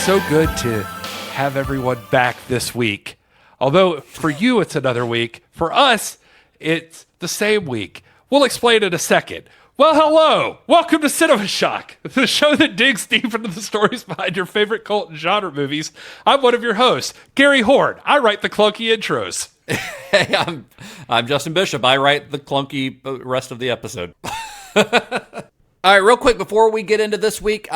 So good to have everyone back this week. Although for you it's another week, for us it's the same week. We'll explain in a second. Well, hello! Welcome to Cinema Shock, the show that digs deep into the stories behind your favorite cult and genre movies. I'm one of your hosts, Gary Horn. I write the clunky intros. Hey, I'm Justin Bishop. I write the clunky rest of the episode. All right, real quick before we get into this week,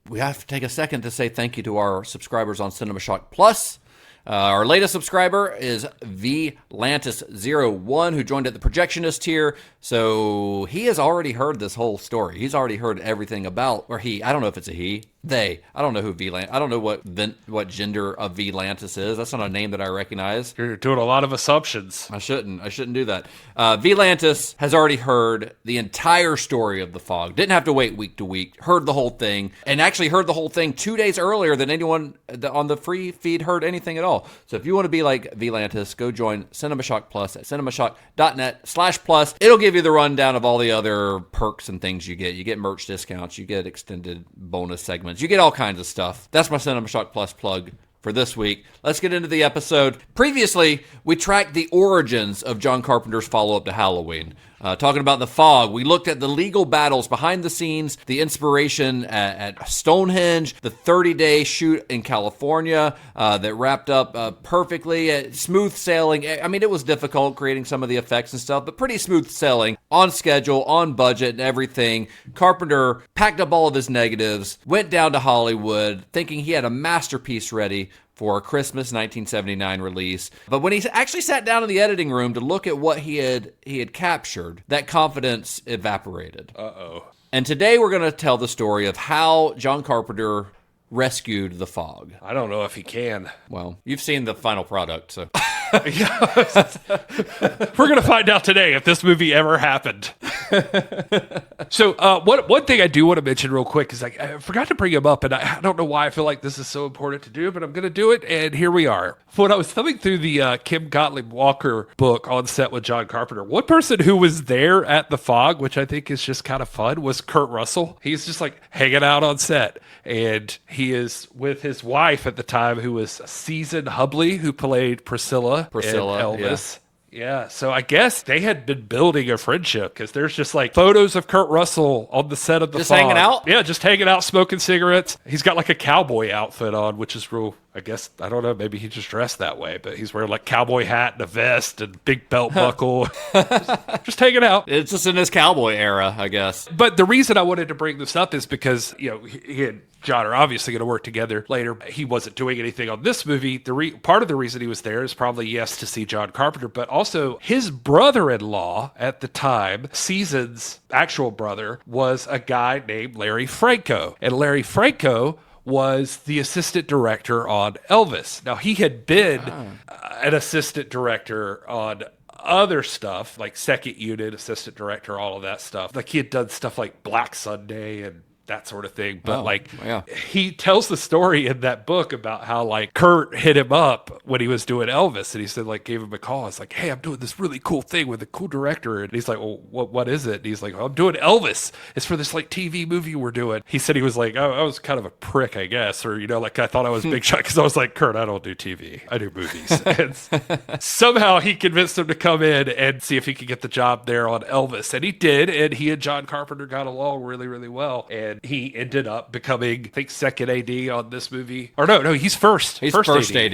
we have to take a second to say thank you to our subscribers on Cinema Shock Plus. Our latest subscriber is VLantis01, who joined at the projectionist tier. So he has already heard this whole story. He's already heard everything about, or he, I don't know if it's a he, they. I don't know who I don't know what gender of VLantis is. That's not a name that I recognize. You're doing a lot of assumptions. I shouldn't do that. VLantis has already heard the entire story of the fog. Didn't have to wait week to week. Heard the whole thing, and actually heard the whole thing 2 days earlier than anyone on the free feed heard anything at all. So if you want to be like VLantis, go join Cinema Shock Plus at cinemashock.net/plus. It'll give you the rundown of all the other perks and things you get. You get merch discounts, you get extended bonus segments, you get all kinds of stuff. That's my Cinema Shock Plus plug for this week. Let's get into the episode. Previously, we tracked the origins of John Carpenter's follow-up to Halloween. Talking about the fog, we looked at the legal battles behind the scenes, the inspiration at Stonehenge, the 30-day shoot in California that wrapped up perfectly, smooth sailing. I mean, it was difficult creating some of the effects and stuff, but pretty smooth sailing, on schedule, on budget, and everything. Carpenter packed up all of his negatives, went down to Hollywood, thinking he had a masterpiece ready for a Christmas 1979 release. But when he actually sat down in the editing room to look at what he had captured, that confidence evaporated. Uh-oh. And today we're going to tell the story of how John Carpenter rescued the fog. I don't know if he can. Well, you've seen the final product, so... We're going to find out today if this movie ever happened. So one thing I do want to mention real quick is I forgot to bring him up, and I don't know why I feel like this is so important to do, but I'm going to do it, and here we are. When I was thumbing through the Kim Gottlieb Walker book On Set with John Carpenter, one person who was there at the fog, which I think is just kind of fun, was Kurt Russell. He's just like hanging out on set, and he is with his wife at the time, who was Susan Hubley, who played Priscilla and Elvis. Yeah, so I guess they had been building a friendship, because there's just like photos of Kurt Russell on the set of the Just fog. hanging out? Yeah, just hanging out, smoking cigarettes. He's got like a cowboy outfit on, which is real, I guess, I don't know, maybe he just dressed that way, but he's wearing like cowboy hat and a vest and big belt buckle. just hanging out. It's just in his cowboy era, I guess. But the reason I wanted to bring this up is because, you know, he and John are obviously going to work together later. He wasn't doing anything on this movie. Part of the reason he was there is probably, yes, to see John Carpenter, but also his brother-in-law at the time, Season's actual brother, was a guy named Larry Franco. And Larry Franco was the assistant director on Elvis. Now, he had been an assistant director on other stuff, like Second Unit, assistant director, all of that stuff. Like, he had done stuff like Black Sunday and that sort of thing. But he tells the story in that book about how like Kurt hit him up when he was doing Elvis, and he said, like, gave him a call. It's like, hey, I'm doing this really cool thing with a cool director. And he's like, well, what is it? And he's like, well, I'm doing Elvis. It's for this like TV movie we're doing. He said he was like, oh, I was kind of a prick, I guess. Or, you know, like I thought I was big shot, because I was like, Kurt, I don't do TV. I do movies. And somehow he convinced him to come in and see if he could get the job there on Elvis. And he did. And he and John Carpenter got along really, really well. And he ended up becoming, I think, second AD on this movie. Or no, he's first. He's first AD.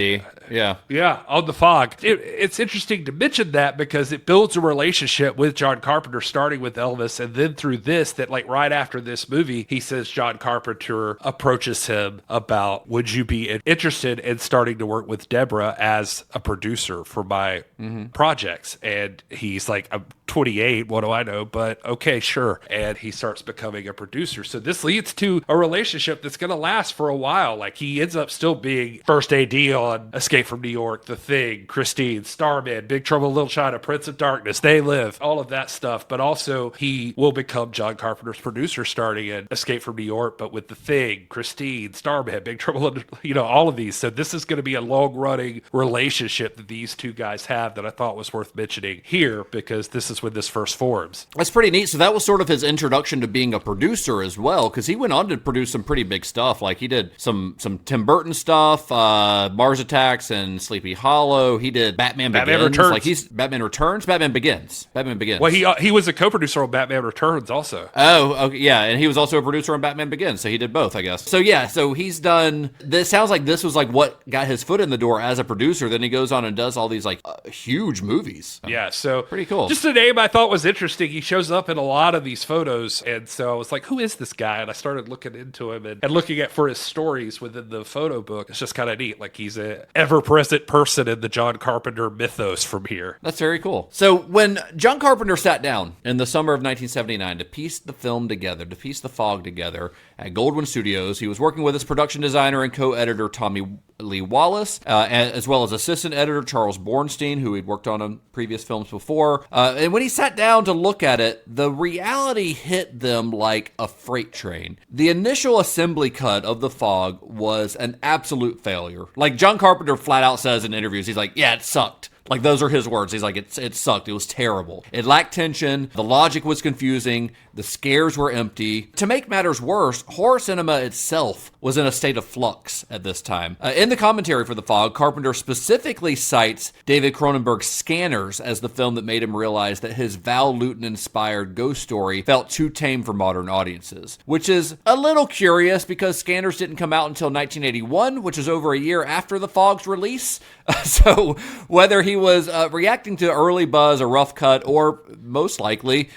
Yeah. Yeah, on the fog. It's interesting to mention that, because it builds a relationship with John Carpenter, starting with Elvis, and then through this, that like right after this movie, he says John Carpenter approaches him about, would you be interested in starting to work with Deborah as a producer for my projects? And he's like, I'm 28, what do I know? But okay, sure. And he starts becoming a producer. So this leads to a relationship that's going to last for a while. Like, he ends up still being first AD on Escape from New York, The Thing, Christine, Starman, Big Trouble in Little China, Prince of Darkness, They Live, all of that stuff. But also he will become John Carpenter's producer starting in Escape from New York, but with The Thing, Christine, Starman, Big Trouble in, you know, all of these. So this is going to be a long-running relationship that these two guys have that I thought was worth mentioning here, because this is when this first forms. That's pretty neat. So that was sort of his introduction to being a producer as well. well, because he went on to produce some pretty big stuff. Like he did some Tim Burton stuff, Mars Attacks and Sleepy Hollow. He did Batman Begins. Returns. Like he's Batman Returns, Batman Begins. Well, he was a co-producer on Batman Returns also. Oh, okay, yeah, and he was also a producer on Batman Begins, so he did both, I guess. So yeah, so he's done. This sounds like this was like what got his foot in the door as a producer. Then he goes on and does all these like huge movies. Yeah, so pretty cool. Just a name I thought was interesting. He shows up in a lot of these photos, and so I was like, "Who is this guy?" And I started looking into him and looking at for his stories within the photo book. It's just kind of neat. Like he's a ever-present person in the John Carpenter mythos from here. That's very cool. So when John Carpenter sat down in the summer of 1979 to piece the film together, to piece The Fog together at Goldwyn Studios, he was working with his production designer and co-editor Tommy Lee Wallace, as well as assistant editor Charles Bornstein, who he'd worked on previous films before. And when he sat down to look at it, the reality hit them like a freight train. The initial assembly cut of The Fog was an absolute failure. Like John Carpenter flat out says in interviews, he's like, yeah, it sucked. Like, those are his words. He's like, it sucked. It was terrible. It lacked tension. The logic was confusing. The scares were empty. To make matters worse, horror cinema itself was in a state of flux at this time. In the commentary for The Fog, Carpenter specifically cites David Cronenberg's Scanners as the film that made him realize that his Val Lewton-inspired ghost story felt too tame for modern audiences, which is a little curious because Scanners didn't come out until 1981, which is over a year after The Fog's release. So whether he was reacting to early buzz, a rough cut, or most likely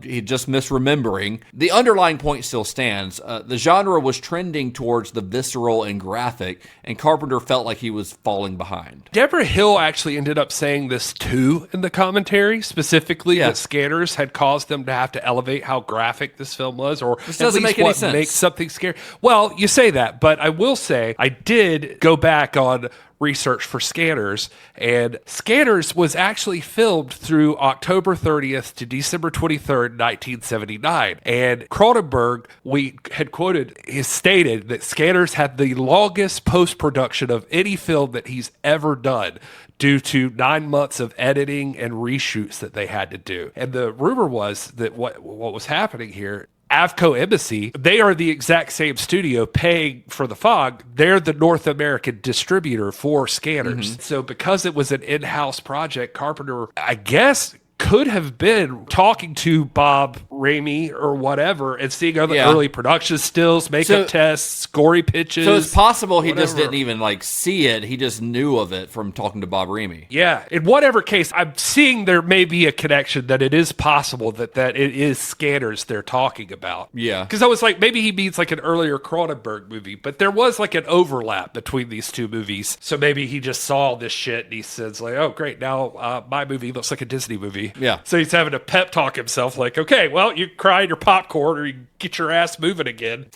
he just misremembering, the underlying point still stands. The genre was trending towards the visceral and graphic, and Carpenter felt like he was falling behind. Deborah Hill actually ended up saying this too in the commentary, specifically that Scanners had caused them to have to elevate how graphic this film was, or this doesn't make any sense. Makes something scary. Well, you say that, but I will say I did go back on research for Scanners, and Scanners was actually filmed through October 30th to December 23rd, 1979. And Cronenberg, we had quoted, he stated that Scanners had the longest post-production of any film that he's ever done, due to 9 months of editing and reshoots that they had to do. And the rumor was that what was happening here, Avco Embassy, they are the exact same studio paying for The Fog. They're the North American distributor for Scanners. So because it was an in-house project, Carpenter, I guess, could have been talking to Bob Raimi or whatever and seeing other early production stills, makeup tests, gory pitches. So it's possible he just didn't even like see it. He just knew of it from talking to Bob Raimi. Yeah. In whatever case, I'm seeing there may be a connection that it is possible that it is Scanners they're talking about. Yeah. Because I was like, maybe he means like an earlier Cronenberg movie, but there was like an overlap between these two movies. So maybe he just saw this shit and he says like, oh, great. Now my movie looks like a Disney movie. Yeah. So he's having to pep talk himself like, okay, well, you cry your popcorn or you get your ass moving again.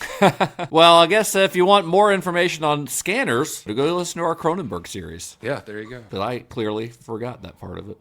Well, I guess if you want more information on Scanners, go listen to our Cronenberg series. Yeah, there you go. But I clearly forgot that part of it.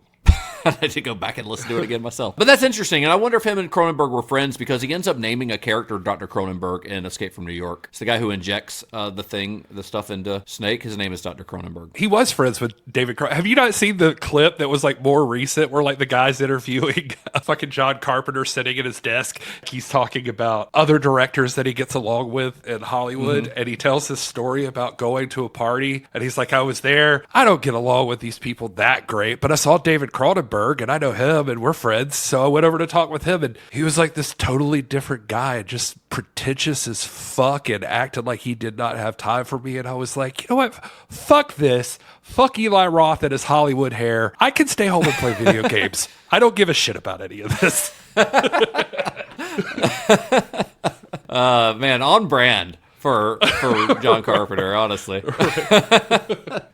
I had to go back and listen to it again myself. But that's interesting, and I wonder if him and Cronenberg were friends because he ends up naming a character Dr. Cronenberg in Escape from New York. It's the guy who injects the stuff into Snake. His name is Dr. Cronenberg. He was friends with David Cronenberg. Have you not seen the clip that was like more recent where like the guy's interviewing fucking John Carpenter sitting at his desk? He's talking about other directors that he gets along with in Hollywood, and he tells his story about going to a party, and he's like, I was there. I don't get along with these people that great, but I saw David Cronenberg, and I know him, and we're friends, so I went over to talk with him, and he was like this totally different guy, just pretentious as fuck, and acted like he did not have time for me, and I was like, you know what? Fuck this. Fuck Eli Roth and his Hollywood hair. I can stay home and play video games. I don't give a shit about any of this. Man, on brand for John Carpenter, honestly. All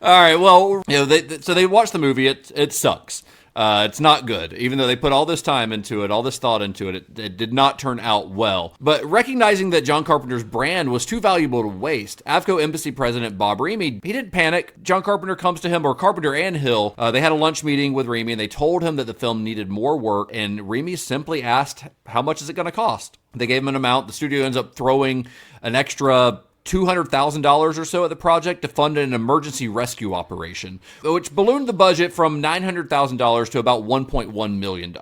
right, well, so they watched the movie. It sucks. It's not good. Even though they put all this time into it, all this thought into it, it did not turn out well. But recognizing that John Carpenter's brand was too valuable to waste, Avco Embassy president Bob Raimi, he didn't panic. John Carpenter comes to him, or Carpenter and Hill, they had a lunch meeting with Raimi, and they told him that the film needed more work, and Raimi simply asked, how much is it going to cost? They gave him an amount. The studio ends up throwing an extra $200,000 or so at the project to fund an emergency rescue operation, which ballooned the budget from $900,000 to about $1.1 million.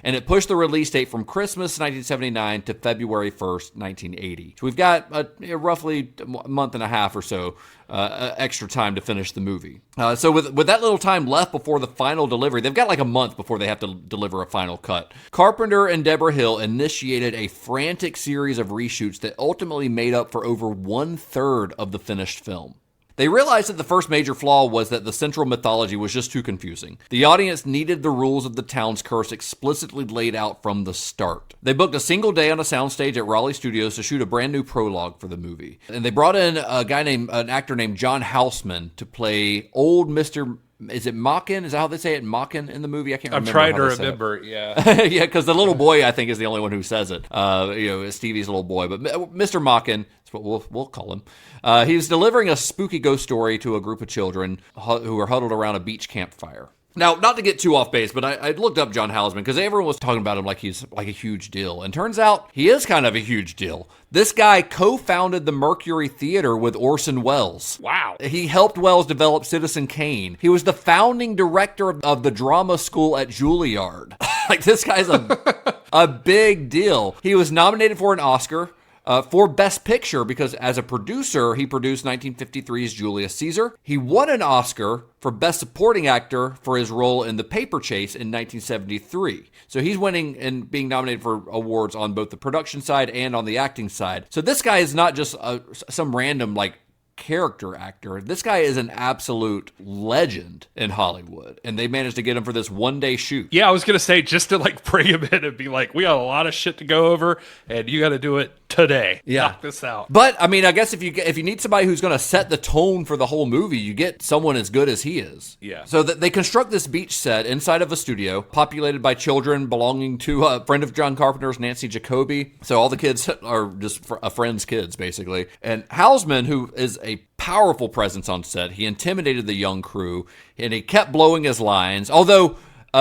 And it pushed the release date from Christmas 1979 to February 1st, 1980. So we've got roughly a month and a half or so extra time to finish the movie. So with that little time left before the final delivery, they've got like a month before they have to deliver a final cut. Carpenter and Deborah Hill initiated a frantic series of reshoots that ultimately made up for over 1/3 of the finished film. They realized that the first major flaw was that the central mythology was just too confusing. The audience needed the rules of the town's curse explicitly laid out from the start. They booked a single day on a soundstage at Raleigh Studios to shoot a brand new prologue for the movie. And they brought in an actor named John Houseman to play old Mr. Is it Machin? Is that how they say it? Machin in the movie? I can't remember. I'm trying to remember, yeah. Yeah, because the little boy, I think, is the only one who says it. Stevie's little boy. But Mr. Machin, that's what we'll call him. He's delivering a spooky ghost story to a group of children who are huddled around a beach campfire. Now, not to get too off base, but I looked up John Houseman because everyone was talking about him like he's like a huge deal. And turns out he is kind of a huge deal. This guy co-founded the Mercury Theater with Orson Welles. Wow. He helped Welles develop Citizen Kane. He was the founding director of the drama school at Juilliard. Like, this guy's a big deal. He was nominated for an Oscar for Best Picture because as a producer, he produced 1953's Julius Caesar. He won an Oscar for Best Supporting Actor for his role in The Paper Chase in 1973. So he's winning and being nominated for awards on both the production side and on the acting side. So this guy is not just some random character actor. This guy is an absolute legend in Hollywood, and they managed to get him for this one-day shoot. Yeah, I was gonna say, just to bring him in and be like, we got a lot of shit to go over, and you got to do it today. Yeah, knock this out. But I mean, I guess if you need somebody who's going to set the tone for the whole movie, you get someone as good as he is. Yeah. So they construct this beach set inside of a studio populated by children belonging to a friend of John Carpenter's, Nancy Jacoby. So all the kids are just a friend's kids, basically. And Houseman, who is a powerful presence on set, he intimidated the young crew, and he kept blowing his lines. Although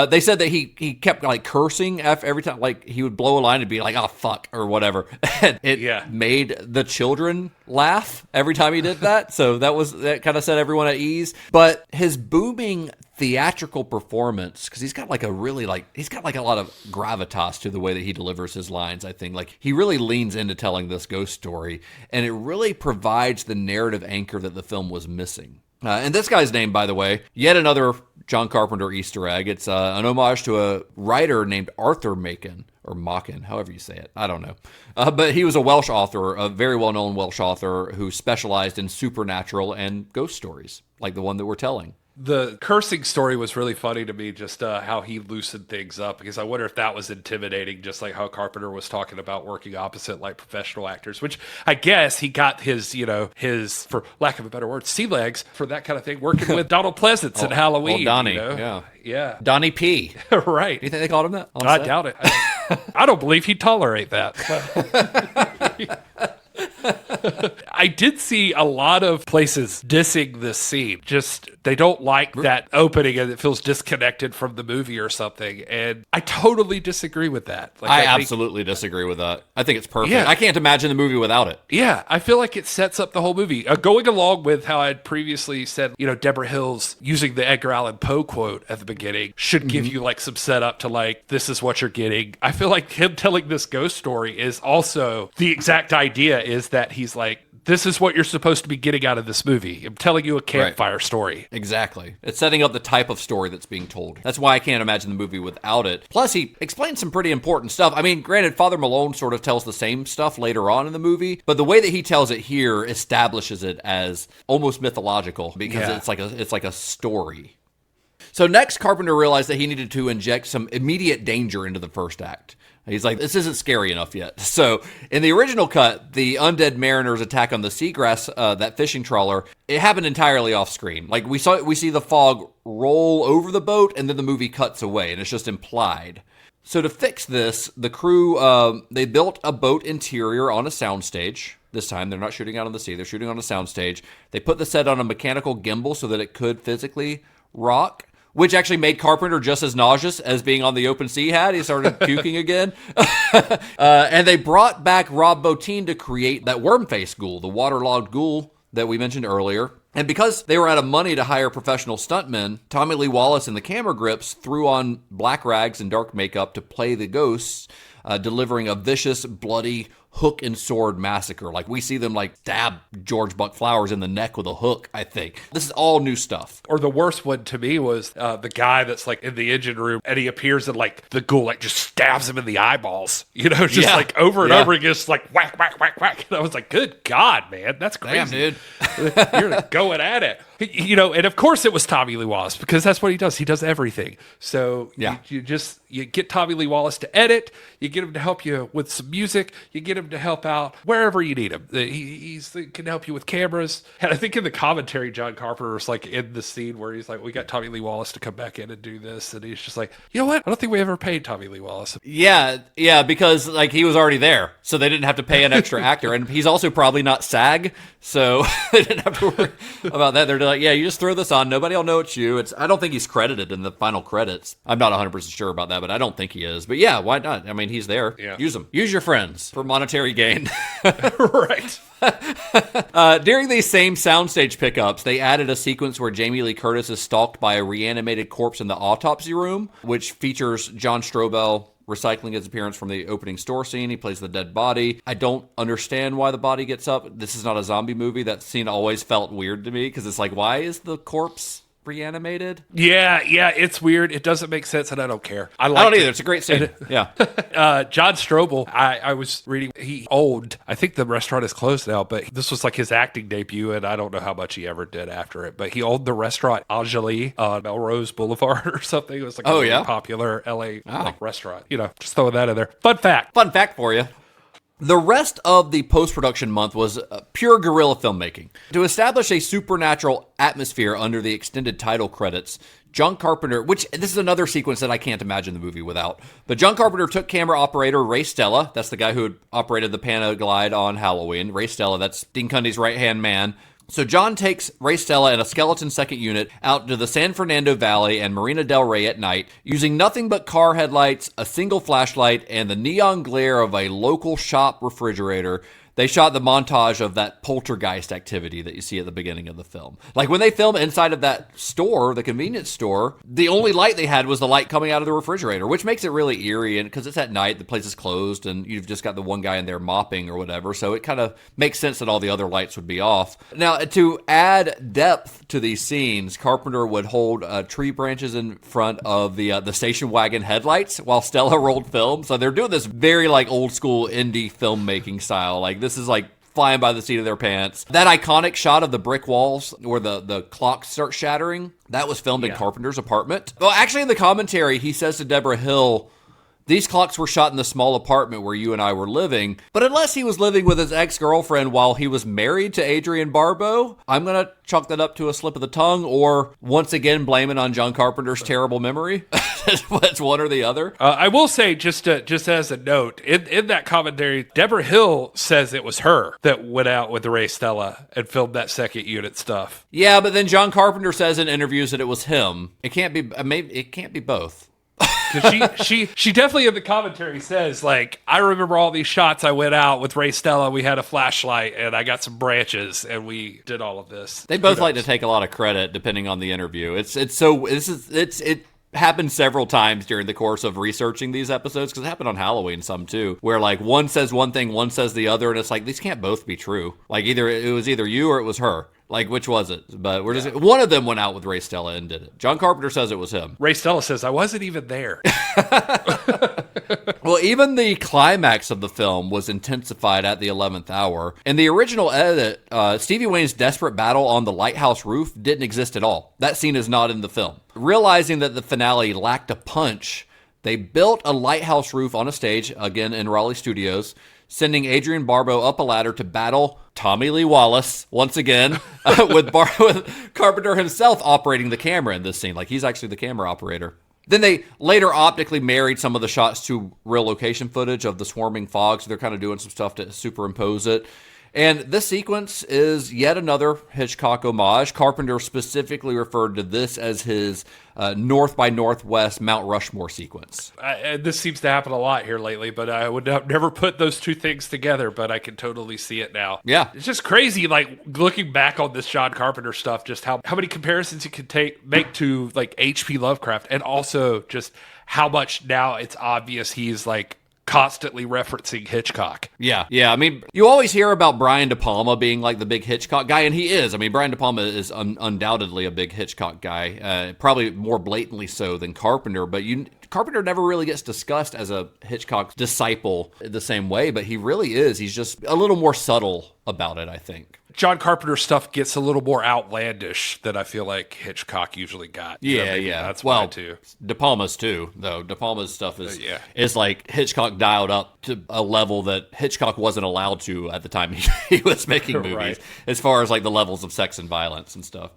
they said that he kept cursing every time, he would blow a line and be like, "Oh fuck" or whatever. And it made the children laugh every time he did that. So that kind of set everyone at ease. But his booming theatrical performance, because he's got a lot of gravitas to the way that he delivers his lines. I think he really leans into telling this ghost story, and it really provides the narrative anchor that the film was missing. And this guy's name, by the way, yet another John Carpenter Easter egg. It's an homage to a writer named Arthur Machen, or Machen, however you say it. I don't know. But he was a Welsh author, a very well-known Welsh author who specialized in supernatural and ghost stories, like the one that we're telling. The cursing story was really funny to me, just how he loosened things up, because I wonder if that was intimidating, just like how Carpenter was talking about working opposite professional actors, which I guess he got his, for lack of a better word, sea legs for that kind of thing, working with Donald Pleasance in Halloween. Donnie, yeah. Donnie P. Right. Do you think they called him that? I doubt it. I don't believe he'd tolerate that. I did see a lot of places dissing this scene. Just, they don't like that opening and it feels disconnected from the movie or something. And I totally disagree with that. I absolutely disagree with that. I think it's perfect. Yeah. I can't imagine the movie without it. Yeah, I feel like it sets up the whole movie. Going along with how I'd previously said, Deborah Hill's using the Edgar Allan Poe quote at the beginning should give you some setup to this is what you're getting. I feel like him telling this ghost story is also the exact idea, is that he's this is what you're supposed to be getting out of this movie. I'm telling you a campfire story. Exactly. It's setting up the type of story that's being told. That's why I can't imagine the movie without it. Plus, he explains some pretty important stuff. I mean, granted, Father Malone sort of tells the same stuff later on in the movie, but the way that he tells it here establishes it as almost mythological, because it's like a story. So next, Carpenter realized that he needed to inject some immediate danger into the first act. He's like, this isn't scary enough yet. So in the original cut, the undead mariner's attack on the seagrass, that fishing trawler, it happened entirely off screen. We see the fog roll over the boat, and then the movie cuts away, and it's just implied. So to fix this, the crew, they built a boat interior on a soundstage. This time, they're not shooting out on the sea. They're shooting on a soundstage. They put the set on a mechanical gimbal so that it could physically rock, which actually made Carpenter just as nauseous as being on the open sea had. He started puking again. And they brought back Rob Bottin to create that worm-faced ghoul, the waterlogged ghoul that we mentioned earlier. And because they were out of money to hire professional stuntmen, Tommy Lee Wallace and the camera grips threw on black rags and dark makeup to play the ghosts, delivering a vicious, bloody hook and sword massacre. Like, we see them like stab George Buck Flowers in the neck with a hook, I think. This is all new stuff. Or the worst one to me was the guy that's like in the engine room, and he appears and like the ghoul like just stabs him in the eyeballs, just like over and over again, just like whack, whack, whack, whack. And I was like, good God, man, that's crazy. Damn, dude. You're going at it. And of course it was Tommy Lee Wallace, because that's what he does. He does everything. So you get Tommy Lee Wallace to edit, you get him to help you with some music, you get him to help out wherever you need him. He can help you with cameras. And I think in the commentary, John Carpenter was like in the scene where he's like, we got Tommy Lee Wallace to come back in and do this. And he's just like, you know what? I don't think we ever paid Tommy Lee Wallace. Yeah, because like he was already there. So they didn't have to pay an extra actor. And he's also probably not SAG. So they didn't have to worry about that. They're like, yeah, you just throw this on. Nobody will know it's you. I don't think he's credited in the final credits. I'm not 100% sure about that, but I don't think he is. But yeah, why not? I mean, he's there. Yeah. Use him. Use your friends for monetary gain. Right. During these same soundstage pickups, they added a sequence where Jamie Lee Curtis is stalked by a reanimated corpse in the autopsy room, which features John Strobel recycling his appearance from the opening store scene. He plays the dead body. I don't understand why the body gets up. This is not a zombie movie. That scene always felt weird to me, because it's like, why is the corpse reanimated? Yeah, it's weird. It doesn't make sense, and I don't care. I don't either. It's a great scene. Yeah. John Strobel, I was reading, he owned, I think the restaurant is closed now, but this was like his acting debut, and I don't know how much he ever did after it, but he owned the restaurant Angeli on Melrose Boulevard or something. It was like a really popular LA restaurant. Just throwing that in there. Fun fact for you. The rest of the post-production month was pure guerrilla filmmaking. To establish a supernatural atmosphere under the extended title credits, John Carpenter, which this is another sequence that I can't imagine the movie without, but John Carpenter took camera operator Ray Stella, that's the guy who had operated the Panaglide on Halloween. Ray Stella, that's Dean Cundy's right-hand man. So John takes Ray Stella and a skeleton second unit out to the San Fernando Valley and Marina del Rey at night, using nothing but car headlights, a single flashlight, and the neon glare of a local shop refrigerator. They shot the montage of that poltergeist activity that you see at the beginning of the film. Like when they film inside of that store, the convenience store, the only light they had was the light coming out of the refrigerator, which makes it really eerie. And because it's at night, the place is closed, and you've just got the one guy in there mopping or whatever. So it kind of makes sense that all the other lights would be off. Now, to add depth to these scenes, Carpenter would hold tree branches in front of the station wagon headlights while Stella rolled film. So they're doing this very like old school indie filmmaking style. Like this is like flying by the seat of their pants. That iconic shot of the brick walls where the clocks start shattering, that was filmed in Carpenter's apartment. Well, actually in the commentary, he says to Deborah Hill, these clocks were shot in the small apartment where you and I were living, but unless he was living with his ex-girlfriend while he was married to Adrienne Barbeau, I'm going to chalk that up to a slip of the tongue, or once again blame it on John Carpenter's terrible memory. It's one or the other. I will say, just as a note, in that commentary, Deborah Hill says it was her that went out with Ray Stella and filmed that second unit stuff. Yeah, but then John Carpenter says in interviews that it was him. It can't be. Maybe it can't be both. She definitely in the commentary says, like, I remember all these shots. I went out with Ray Stella. We had a flashlight and I got some branches and we did all of this. They both like to take a lot of credit depending on the interview. It happened several times during the course of researching these episodes, because it happened on Halloween some too, where like one says one thing, one says the other, and it's like these can't both be true. Like it was either you or it was her. Like, which was it? But we're just one of them went out with Ray Stella and did it. John Carpenter says it was him. Ray Stella says, I wasn't even there. Well, even the climax of the film was intensified at the 11th hour. In the original edit, Stevie Wayne's desperate battle on the lighthouse roof didn't exist at all. That scene is not in the film. Realizing that the finale lacked a punch, they built a lighthouse roof on a stage, again in Raleigh Studios, sending Adrienne Barbeau up a ladder to battle Tommy Lee Wallace, once again, with Carpenter himself operating the camera in this scene. Like, he's actually the camera operator. Then they later optically married some of the shots to real location footage of the swarming fog, so they're kind of doing some stuff to superimpose it. And this sequence is yet another Hitchcock homage. Carpenter specifically referred to this as his North by Northwest Mount Rushmore sequence. This seems to happen a lot here lately, but I would never put those two things together, but I can totally see it now. Yeah. It's just crazy, like, looking back on this John Carpenter stuff, just how many comparisons you can make to, like, H.P. Lovecraft, and also just how much now it's obvious he's, like, constantly referencing Hitchcock. Yeah. I mean, you always hear about Brian De Palma being like the big Hitchcock guy, and he is. I mean, Brian De Palma is undoubtedly a big Hitchcock guy, probably more blatantly so than Carpenter, but Carpenter never really gets discussed as a Hitchcock disciple the same way, but he really is. He's just a little more subtle about it, I think. John Carpenter stuff gets a little more outlandish than I feel like Hitchcock usually got. Yeah. That's why too. De Palma's too, though. De Palma's stuff is like Hitchcock dialed up to a level that Hitchcock wasn't allowed to at the time he was making movies, Right. as far as like the levels of sex and violence and stuff.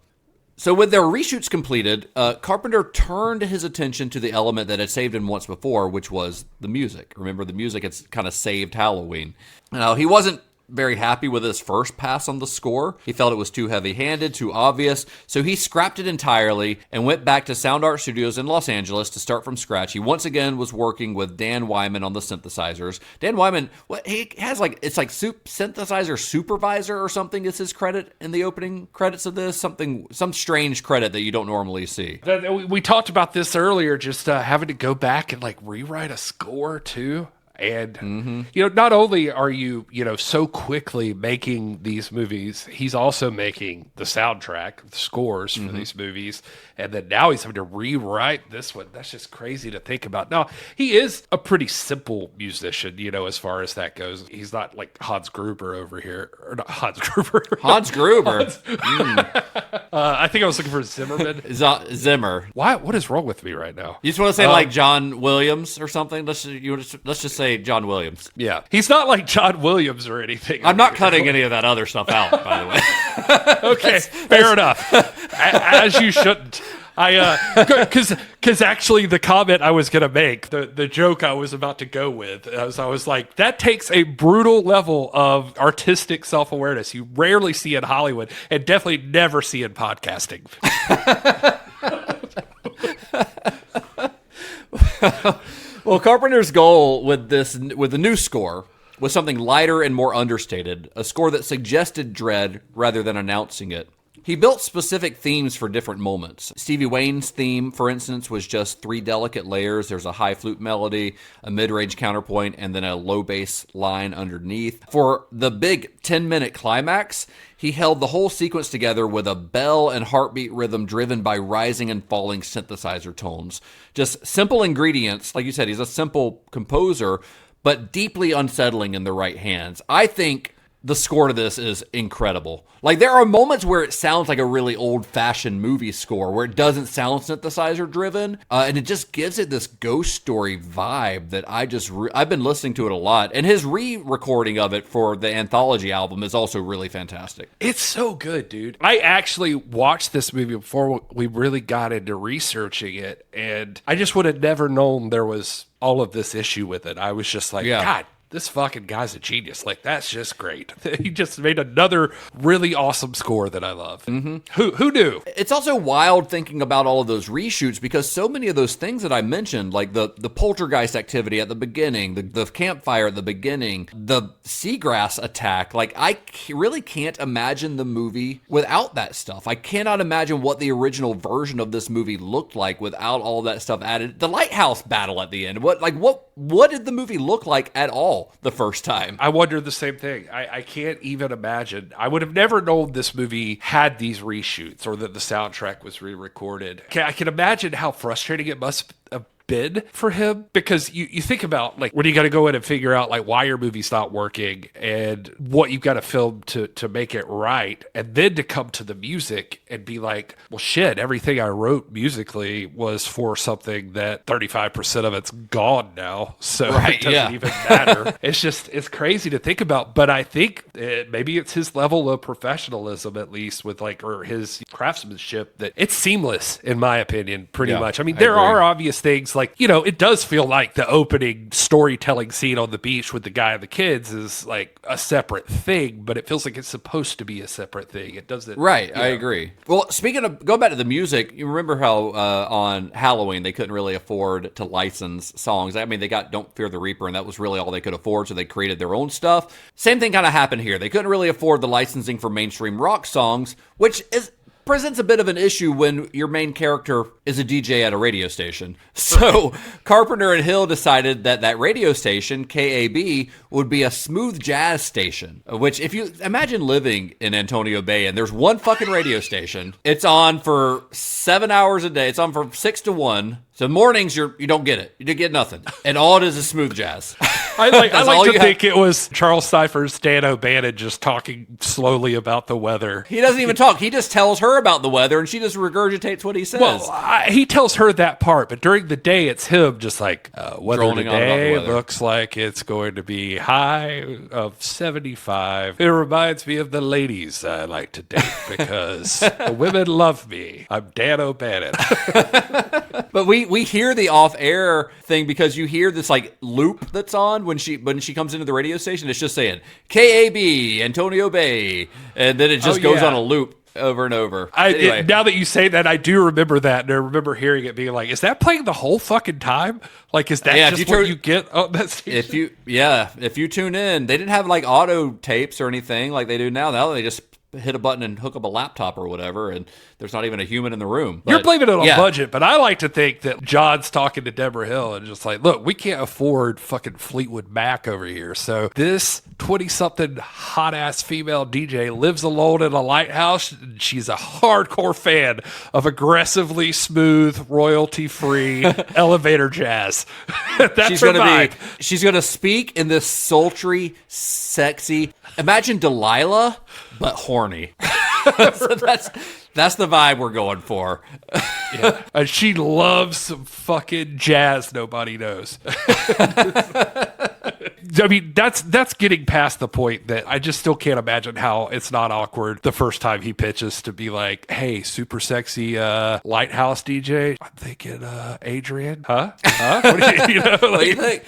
So with their reshoots completed, Carpenter turned his attention to the element that had saved him once before, which was the music. Remember, the music had kind of saved Halloween. Now, he wasn't very happy with his first pass on the score. He felt it was too heavy-handed, too obvious, so he scrapped it entirely and went back to Sound Art Studios in Los Angeles to start from scratch. He once again was working with Dan Wyman on the synthesizers. Dan Wyman, he has synthesizer supervisor or something is his credit in the opening credits of this, some strange credit that you don't normally see. We talked about this earlier, just having to go back and like rewrite a score too. And, not only are you, so quickly making these movies, he's also making the soundtrack, the scores for these movies. And then now he's having to rewrite this one. That's just crazy to think about. Now, he is a pretty simple musician, as far as that goes. He's not like Hans Gruber over here. Or not Hans Gruber. Hans Gruber. I think I was looking for Zimmerman. Zimmer. Why? What is wrong with me right now? You just want to say like John Williams or something? Let's just say John Williams. Yeah. He's not like John Williams or anything. I'm not cutting any of that other stuff out, by the way. Okay, fair enough. As you shouldn't. Because actually the comment I was going to make, the joke I was about to go with, I was like, that takes a brutal level of artistic self-awareness you rarely see in Hollywood and definitely never see in podcasting. Well, Carpenter's goal with the new score was something lighter and more understated, a score that suggested dread rather than announcing it. He built specific themes for different moments. Stevie Wayne's theme, for instance, was just 3 delicate layers. There's a high flute melody, a mid-range counterpoint, and then a low bass line underneath. For the big 10-minute climax, he held the whole sequence together with a bell and heartbeat rhythm driven by rising and falling synthesizer tones. Just simple ingredients. Like you said, he's a simple composer, but deeply unsettling in the right hands. I think the score to this is incredible. Like, there are moments where it sounds like a really old-fashioned movie score, where it doesn't sound synthesizer-driven, and it just gives it this ghost story vibe that I've been listening to it a lot. And his re-recording of it for the anthology album is also really fantastic. It's so good, dude. I actually watched this movie before we really got into researching it, and I just would have never known there was all of this issue with it. I was just like, God, this fucking guy's a genius. Like, that's just great. He just made another really awesome score that I love. Mm-hmm. Who knew? It's also wild thinking about all of those reshoots, because so many of those things that I mentioned, like the poltergeist activity at the beginning, the campfire at the beginning, the seagrass attack, like, I really can't imagine the movie without that stuff. I cannot imagine what the original version of this movie looked like without all that stuff added. The lighthouse battle at the end, what did the movie look like at all the first time? I wonder the same thing. I can't even imagine. I would have never known this movie had these reshoots or that the soundtrack was re-recorded. I can imagine how frustrating it must have been for him, because you think about, like, when you got to go in and figure out, like, why your movie's not working and what you've got to film to make it right, and then to come to the music and be like, well, shit, everything I wrote musically was for something that 35% of it's gone now, so it doesn't even matter. It's crazy to think about, but I think maybe it's his level of professionalism, at least, with, like, or his craftsmanship, that it's seamless, in my opinion, pretty much. I mean, there are obvious things because, like, you know, it does feel like the opening storytelling scene on the beach with the guy and the kids is like a separate thing, but it feels like it's supposed to be a separate thing. It doesn't. Right, I agree. Well, speaking of, go back to the music, you remember how on Halloween they couldn't really afford to license songs. I mean, they got Don't Fear the Reaper, and that was really all they could afford, so they created their own stuff. Same thing kind of happened here. They couldn't really afford the licensing for mainstream rock songs, which presents a bit of an issue when your main character is a DJ at a radio station. So Carpenter and Hill decided that radio station, KAB, would be a smooth jazz station, which if you imagine living in Antonio Bay and there's one fucking radio station, it's on for 7 hours a day. It's on from 6 to 1. So mornings, you don't get it. You don't get nothing. And all it is smooth jazz. I like to think it was Charles Cypher's Dan O'Bannon just talking slowly about the weather. He doesn't even talk. He just tells her about the weather, and she just regurgitates what he says. Well, he tells her that part, but during the day, it's him just like, weather Droning on about the today weather. looks like it's going to be high of 75. It reminds me of the ladies I like to date because the women love me. I'm Dan O'Bannon. But we hear the off-air thing because you hear this like loop that's on when she comes into the radio station. It's just saying KAB, Antonio Bay, and then it just goes on a loop over and over. Anyway. Now that you say that, I do remember that, and I remember hearing it being like, is that playing the whole fucking time? Like, is that just what you get on that station? If you tune in, they didn't have like auto tapes or anything like they do now. Now they just hit a button and hook up a laptop or whatever, and there's not even a human in the room. You're blaming it on budget, but I like to think that John's talking to Deborah Hill and just like, look, we can't afford fucking Fleetwood Mac over here. So this 20-something hot-ass female DJ lives alone in a lighthouse, and she's a hardcore fan of aggressively smooth, royalty-free elevator jazz. That's her vibe. She's going to speak in this sultry, sexy, imagine Delilah, but horny. So that's the vibe we're going for. Yeah. And she loves some fucking jazz nobody knows. I mean, that's getting past the point that I just still can't imagine how it's not awkward the first time he pitches to be like, hey, super sexy lighthouse DJ. I'm thinking, Adrian, huh? What do you know? What do you think?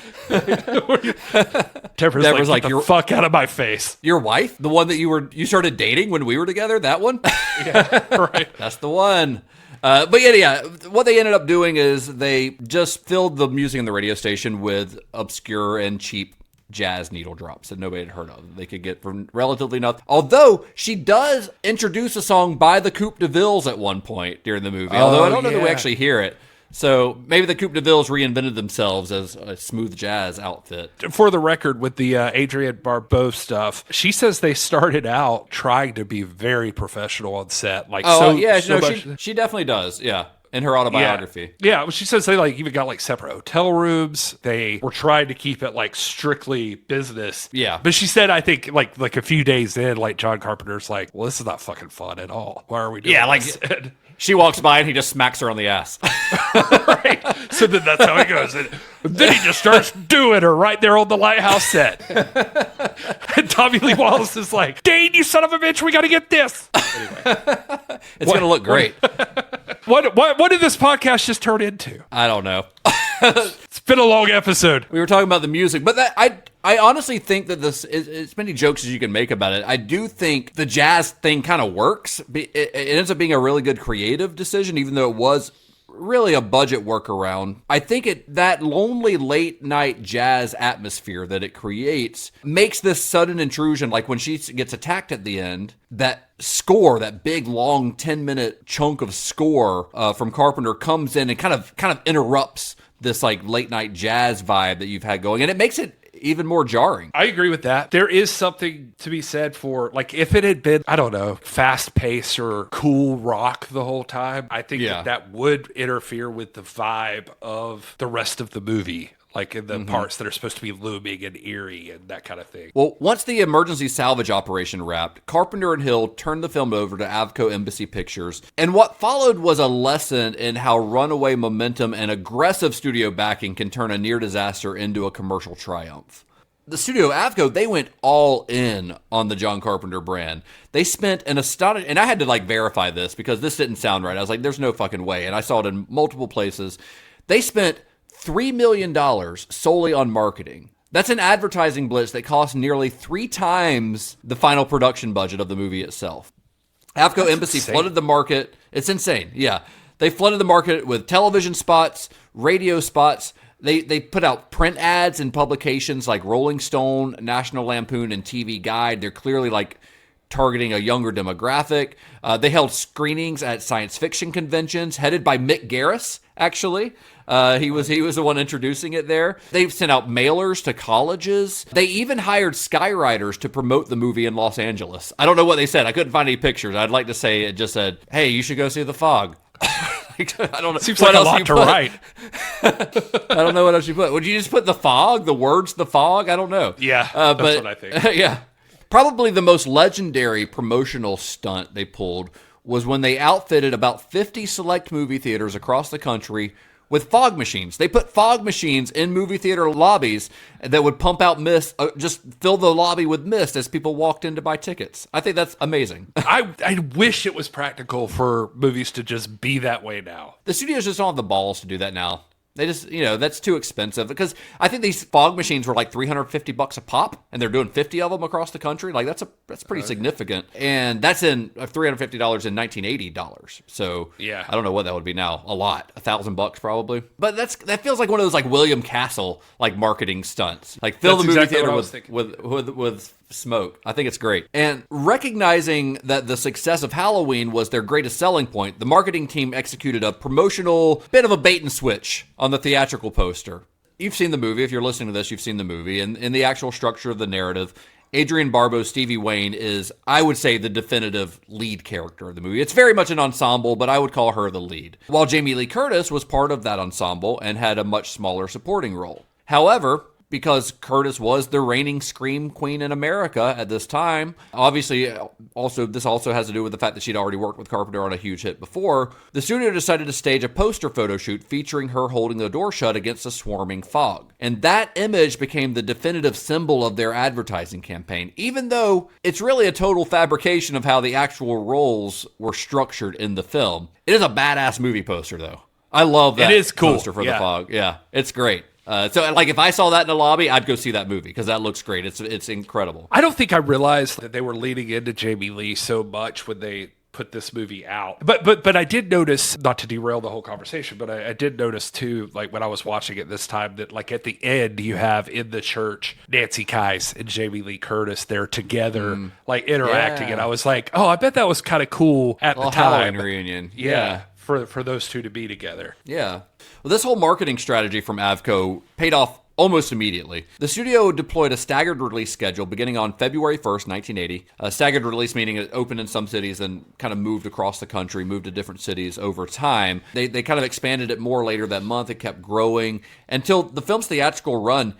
Deborah's like, get the fuck out of my face. Your wife? The one that you started dating when we were together? That one? Yeah, right. That's the one. But yeah, what they ended up doing is they just filled the music in the radio station with obscure and cheap jazz needle drops that nobody had heard of. They could get from relatively nothing. Although she does introduce a song by the Coupe de Villes at one point during the movie. Although I don't know that we actually hear it. So maybe the Coupe de Villes reinvented themselves as a smooth jazz outfit. For the record, with the Adrienne Barbeau stuff, she says they started out trying to be very professional on set. Like, she definitely does. Yeah. In her autobiography. Yeah, well, she says they like even got like separate hotel rooms. They were trying to keep it like strictly business. Yeah. But she said, I think like a few days in, like John Carpenter's like, well, this is not fucking fun at all. Why are we doing this? Like she walks by and he just smacks her on the ass. Right. So then that's how it goes. And then he just starts doing her right there on the lighthouse set. And Tommy Lee Wallace is like, Dane, you son of a bitch, we got to get this. Anyway. It's going to look great. What did this podcast just turn into? I don't know. It's been a long episode. We were talking about the music, but I honestly think that this is as many jokes as you can make about it. I do think the jazz thing kind of works. It ends up being a really good creative decision, even though it was really a budget workaround. I think that lonely late night jazz atmosphere that it creates makes this sudden intrusion, like when she gets attacked at the end, that score, that big long 10-minute chunk of score from Carpenter comes in and kind of interrupts this like late night jazz vibe that you've had going, and it makes it even more jarring. I agree with that. There is something to be said for, like, if it had been, I don't know, fast pace or cool rock the whole time, I think that would interfere with the vibe of the rest of the movie. Like in the parts that are supposed to be looming and eerie and that kind of thing. Well, once the emergency salvage operation wrapped, Carpenter and Hill turned the film over to Avco Embassy Pictures. And what followed was a lesson in how runaway momentum and aggressive studio backing can turn a near disaster into a commercial triumph. The studio Avco, they went all in on the John Carpenter brand. They spent an astonishing, and I had to like verify this because this didn't sound right. I was like, there's no fucking way. And I saw it in multiple places. They spent $3 million solely on marketing. That's an advertising blitz that cost nearly 3 times the final production budget of the movie itself. AVCO Embassy flooded the market. It's insane, yeah. They flooded the market with television spots, radio spots. They put out print ads in publications like Rolling Stone, National Lampoon, and TV Guide. They're clearly like targeting a younger demographic. They held screenings at science fiction conventions, headed by Mick Garris, actually. He was the one introducing it there. They've sent out mailers to colleges. They even hired skywriters to promote the movie in Los Angeles. I don't know what they said. I couldn't find any pictures. I'd like to say it just said, "Hey, you should go see The Fog." I don't know. Seems like a lot to write. I don't know what else you put. Would you just put The Fog? The words The Fog? I don't know. Yeah, that's what I think. Yeah. Probably the most legendary promotional stunt they pulled was when they outfitted about 50 select movie theaters across the country with fog machines. They put fog machines in movie theater lobbies that would pump out mist, just fill the lobby with mist as people walked in to buy tickets. I think that's amazing. I wish it was practical for movies to just be that way now. The studios just don't have the balls to do that now. They just, that's too expensive, because I think these fog machines were like $350 a pop, and they're doing 50 of them across the country. Like that's pretty significant, and that's in $350 in 1980 dollars. So yeah, I don't know what that would be now. A lot, $1,000 probably. But that feels like one of those like William Castle like marketing stunts, like fill that's the movie exactly theater with smoke. I think it's great. And recognizing that the success of Halloween was their greatest selling point, the marketing team executed a promotional bit of a bait and switch on the theatrical poster. You've seen the movie. If you're listening to this, you've seen the movie. And in the actual structure of the narrative, Adrienne Barbeau's Stevie Wayne is, I would say, the definitive lead character of the movie. It's very much an ensemble, but I would call her the lead. While Jamie Lee Curtis was part of that ensemble and had a much smaller supporting role. However, because Curtis was the reigning scream queen in America at this time. Obviously, this also has to do with the fact that she'd already worked with Carpenter on a huge hit before. The studio decided to stage a poster photo shoot featuring her holding the door shut against a swarming fog. And that image became the definitive symbol of their advertising campaign, even though it's really a total fabrication of how the actual roles were structured in the film. It is a badass movie poster, though. I love that. It is cool. Poster for the fog. Yeah, it's great. So, like, if I saw that in the lobby, I'd go see that movie because that looks great. It's incredible. I don't think I realized that they were leaning into Jamie Lee so much when they put this movie out. But I did notice, not to derail the whole conversation, but I did notice too, like when I was watching it this time, that like at the end you have in the church Nancy Kyes and Jamie Lee Curtis there together, like interacting, and I was like, oh, I bet that was kind of cool at the time. Halloween reunion, yeah. For those two to be together. Yeah. Well, this whole marketing strategy from AVCO paid off almost immediately. The studio deployed a staggered release schedule beginning on February 1st, 1980. A staggered release meaning it opened in some cities and kind of moved across the country, moved to different cities over time. They kind of expanded it more later that month. It kept growing until the film's theatrical run.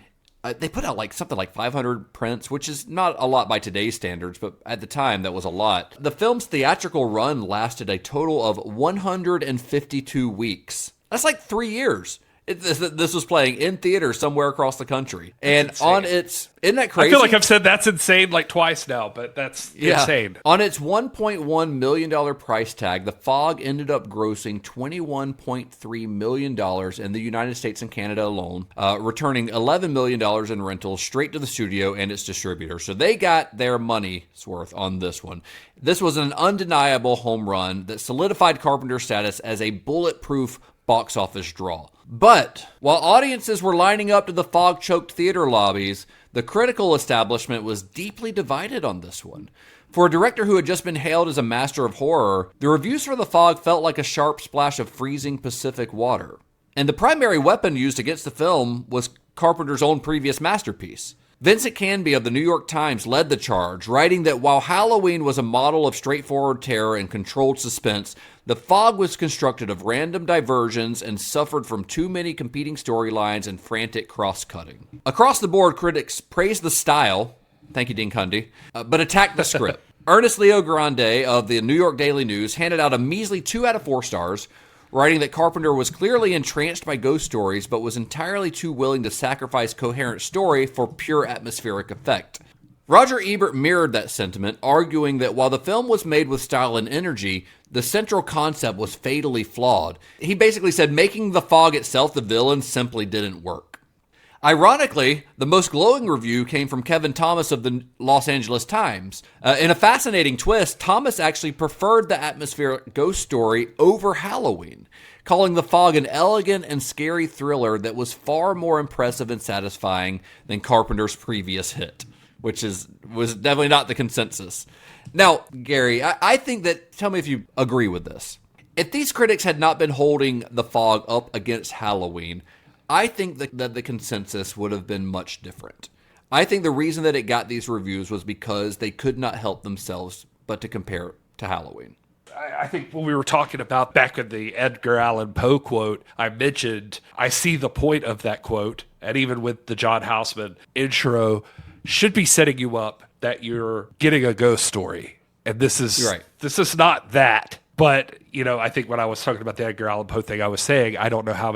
They put out like something like 500 prints, which is not a lot by today's standards, but at the time that was a lot. The film's theatrical run lasted a total of 152 weeks. That's like 3 years. This was playing in theaters somewhere across the country. And on its, isn't that crazy? I feel like I've said that's insane like twice now, but that's insane. On its $1.1 million price tag, The Fog ended up grossing $21.3 million in the United States and Canada alone, returning $11 million in rentals straight to the studio and its distributor. So they got their money's worth on this one. This was an undeniable home run that solidified Carpenter's status as a bulletproof box office draw. But while audiences were lining up to the fog-choked theater lobbies, the critical establishment was deeply divided on this one. For a director who had just been hailed as a master of horror, the reviews for The Fog felt like a sharp splash of freezing Pacific water. And the primary weapon used against the film was Carpenter's own previous masterpiece. Vincent Canby of the New York Times led the charge, writing that while Halloween was a model of straightforward terror and controlled suspense, The Fog was constructed of random diversions and suffered from too many competing storylines and frantic cross-cutting. Across the board, critics praised the style, thank you, Dean Cundy, but attacked the script. Ernest Leo Grande of the New York Daily News handed out a measly 2 out of 4 stars, writing that Carpenter was clearly entranced by ghost stories, but was entirely too willing to sacrifice coherent story for pure atmospheric effect. Roger Ebert mirrored that sentiment, arguing that while the film was made with style and energy, the central concept was fatally flawed. He basically said making the fog itself the villain simply didn't work. Ironically, the most glowing review came from Kevin Thomas of the Los Angeles Times. In a fascinating twist, Thomas actually preferred the atmospheric ghost story over Halloween, calling The Fog an elegant and scary thriller that was far more impressive and satisfying than Carpenter's previous hit, which was definitely not the consensus. Now, Gary, I think that, tell me if you agree with this. If these critics had not been holding The Fog up against Halloween, I think that the consensus would have been much different. I think the reason that it got these reviews was because they could not help themselves but to compare it to Halloween. I think when we were talking about back in the Edgar Allan Poe quote, I mentioned I see the point of that quote, and even with the John Houseman intro, should be setting you up that you're getting a ghost story. And this is right. This is not that. But, I think when I was talking about the Edgar Allan Poe thing, I was saying I don't know how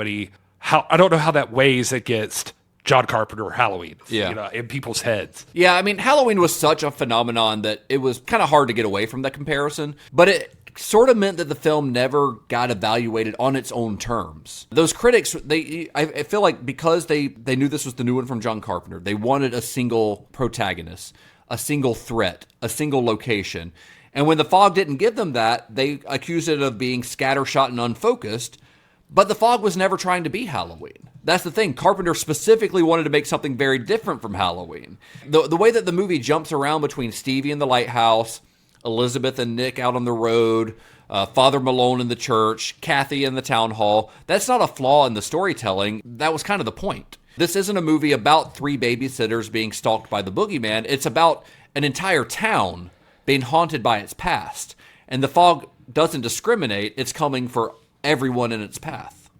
that weighs against John Carpenter or Halloween, in people's heads. Yeah, I mean, Halloween was such a phenomenon that it was kind of hard to get away from that comparison, but it sort of meant that the film never got evaluated on its own terms. Those critics, I feel like because they knew this was the new one from John Carpenter, they wanted a single protagonist, a single threat, a single location. And when The Fog didn't give them that, they accused it of being scattershot and unfocused. But The Fog was never trying to be Halloween. That's the thing. Carpenter specifically wanted to make something very different from Halloween. The way that the movie jumps around between Stevie in the lighthouse, Elizabeth and Nick out on the road, Father Malone in the church, Kathy in the town hall, that's not a flaw in the storytelling. That was kind of the point. This isn't a movie about 3 babysitters being stalked by the boogeyman. It's about an entire town being haunted by its past. And The Fog doesn't discriminate. It's coming for everyone in its path.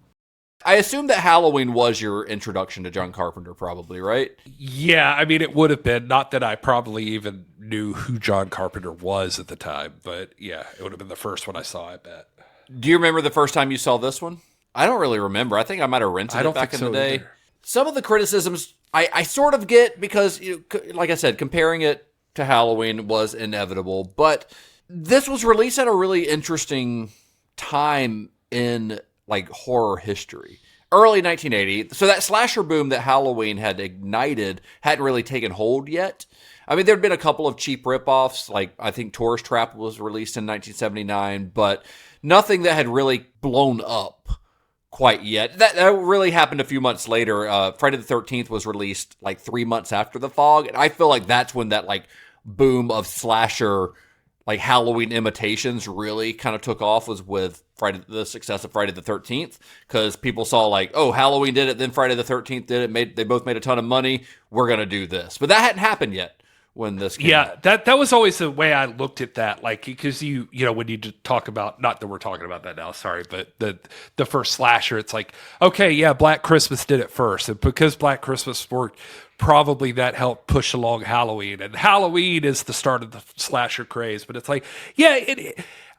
I assume that Halloween was your introduction to John Carpenter, probably, right? Yeah, I mean, it would have been. Not that I probably even knew who John Carpenter was at the time, but yeah, it would have been the first one I saw, I bet. Do you remember the first time you saw this one? I don't really remember. I think I might have rented it back in the day. Either. Some of the criticisms I sort of get because, like I said, comparing it to Halloween was inevitable, but this was released at a really interesting time in horror history. Early 1980. So that slasher boom that Halloween had ignited hadn't really taken hold yet. I mean, there'd been a couple of cheap ripoffs, like I think Tourist Trap was released in 1979, but nothing that had really blown up quite yet. That really happened a few months later. Friday the 13th was released 3 months after The Fog, and I feel like that's when that boom of slasher Halloween imitations really kind of took off, was with the success of Friday the 13th, because people saw Halloween did it, then Friday the 13th did it, they both made a ton of money, we're going to do this. But that hadn't happened yet when this came out. that was always the way I looked at that, because you when you talk about, not that we're talking about that now, sorry, but the first slasher, it's okay, yeah, Black Christmas did it first, and because Black Christmas worked, probably that helped push along Halloween, and Halloween is the start of the slasher craze. But it's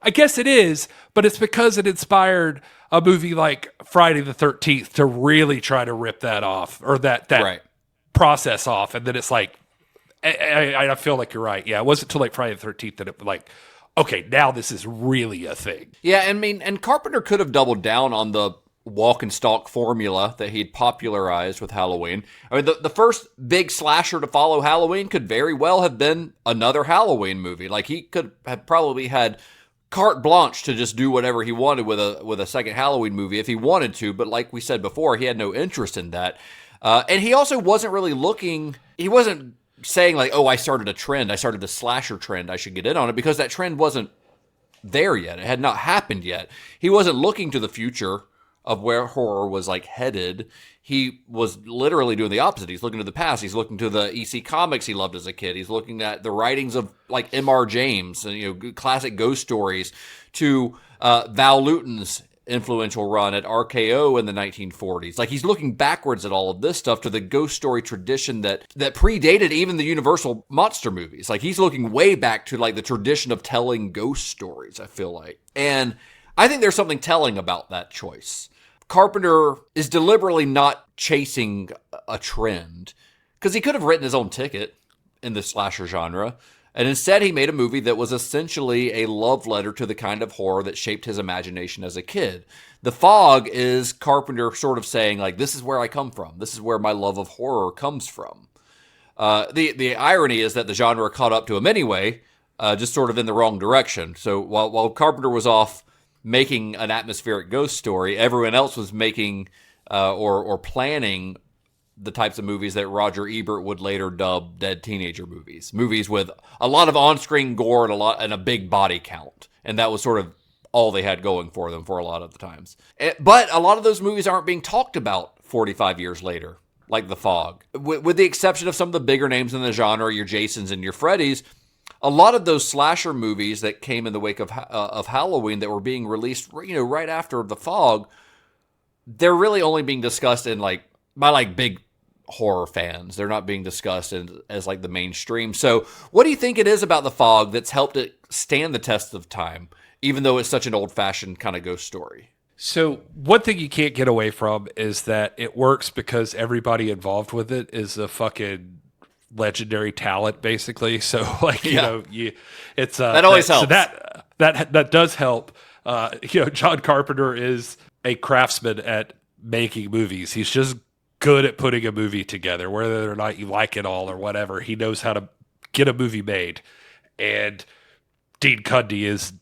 I guess it is, but it's because it inspired a movie like Friday the 13th to really try to rip that off, or that right. process off, and then it's I feel like you're right. Yeah, it wasn't until Friday the 13th that it okay, now this is really a thing. Yeah, I mean, and Carpenter could have doubled down on the walk and stalk formula that he'd popularized with Halloween. I mean, the first big slasher to follow Halloween could very well have been another Halloween movie. He could have probably had carte blanche to just do whatever he wanted with a second Halloween movie if he wanted to, but like we said before, he had no interest in that. And he also wasn't really he wasn't saying I started a trend, I started the slasher trend, I should get in on it, because that trend wasn't there yet. It had not happened yet. He wasn't looking to the future of where horror was headed. He was literally doing the opposite. He's looking to the past. He's looking to the EC comics he loved as a kid. He's looking at the writings of M.R. James and classic ghost stories, to Val Lewton's influential run at RKO in the 1940s. He's looking backwards at all of this stuff, to the ghost story tradition that predated even the Universal monster movies. He's looking way back to the tradition of telling ghost stories, I feel like. And I think there's something telling about that choice. Carpenter is deliberately not chasing a trend, because he could have written his own ticket. in the slasher genre. And instead, he made a movie that was essentially a love letter to the kind of horror that shaped his imagination as a kid. The Fog is Carpenter sort of saying, like, this is where I come from. This is where my love of horror comes from. The irony is that the genre caught up to him anyway, just sort of in the wrong direction. So while Carpenter was off making an atmospheric ghost story, everyone else was making or planning the types of movies that Roger Ebert would later dub dead teenager movies. Movies with a lot of on-screen gore and a big body count. And that was sort of all they had going for them for a lot of the times. But a lot of those movies aren't being talked about 45 years later, like The Fog. With the exception of some of the bigger names in the genre, your Jasons and your Freddys, a lot of those slasher movies that came in the wake of Halloween that were being released, right after The Fog, they're really only being discussed in by big horror fans. They're not being discussed as the mainstream. So what do you think it is about The Fog that's helped it stand the test of time, even though it's such an old-fashioned kind of ghost story? So one thing you can't get away from is that it works because everybody involved with it is a fucking legendary talent, basically. So it's that always helps. So that does help. John Carpenter is a craftsman at making movies. He's just good at putting a movie together, whether or not you like it all or whatever. He knows how to get a movie made. And Dean Cundey is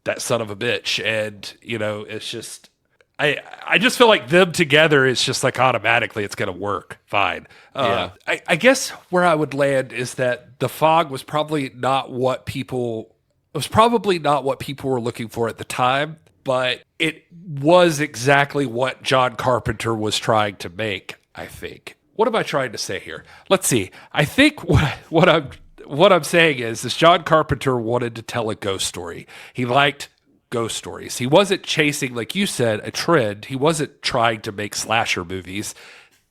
that son of a bitch. And, it's just, I just feel like them together, it's just automatically it's going to work fine. I guess where I would land is that The Fog was probably not what people were looking for at the time, but it was exactly what John Carpenter was trying to make, I think. What am I trying to say here? Let's see. I think what I'm saying is John Carpenter wanted to tell a ghost story. He liked ghost stories. He wasn't chasing, like you said, a trend. He wasn't trying to make slasher movies.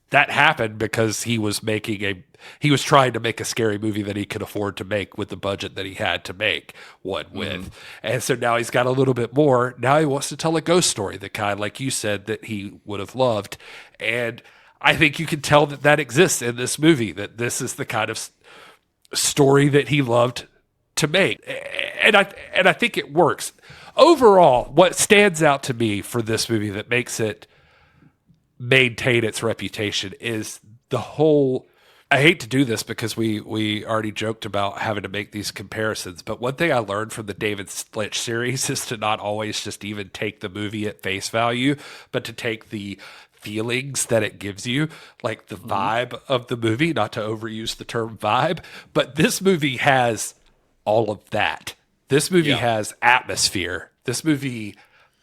That happened because he was trying to make a scary movie that he could afford to make with the budget that he had to make one with. And so now he's got a little bit more. Now he wants to tell a ghost story, the kind, like you said, that he would have loved. And I think you can tell that exists in this movie, that this is the kind of story that he loved to make. And I think it works. Overall, what stands out to me for this movie that makes it maintain its reputation is the whole, I hate to do this because we already joked about having to make these comparisons, but one thing I learned from the David Lynch series is to not always just even take the movie at face value, but to take the feelings that it gives you, like the vibe of the movie, not to overuse the term vibe, but this movie has all of that. This movie has atmosphere. This movie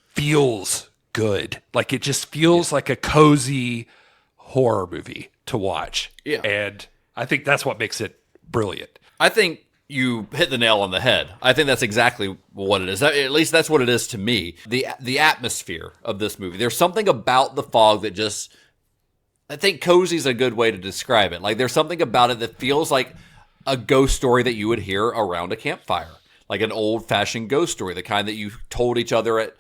feels good. Like it just feels like a cozy horror movie to watch. Yeah. And I think that's what makes it brilliant. I think you hit the nail on the head. I think that's exactly what it is. At least that's what it is to me. The atmosphere of this movie. There's something about The Fog that just, I think cozy is a good way to describe it. Like there's something about it that feels like a ghost story that you would hear around a campfire. Like an old-fashioned ghost story, the kind that you told each other at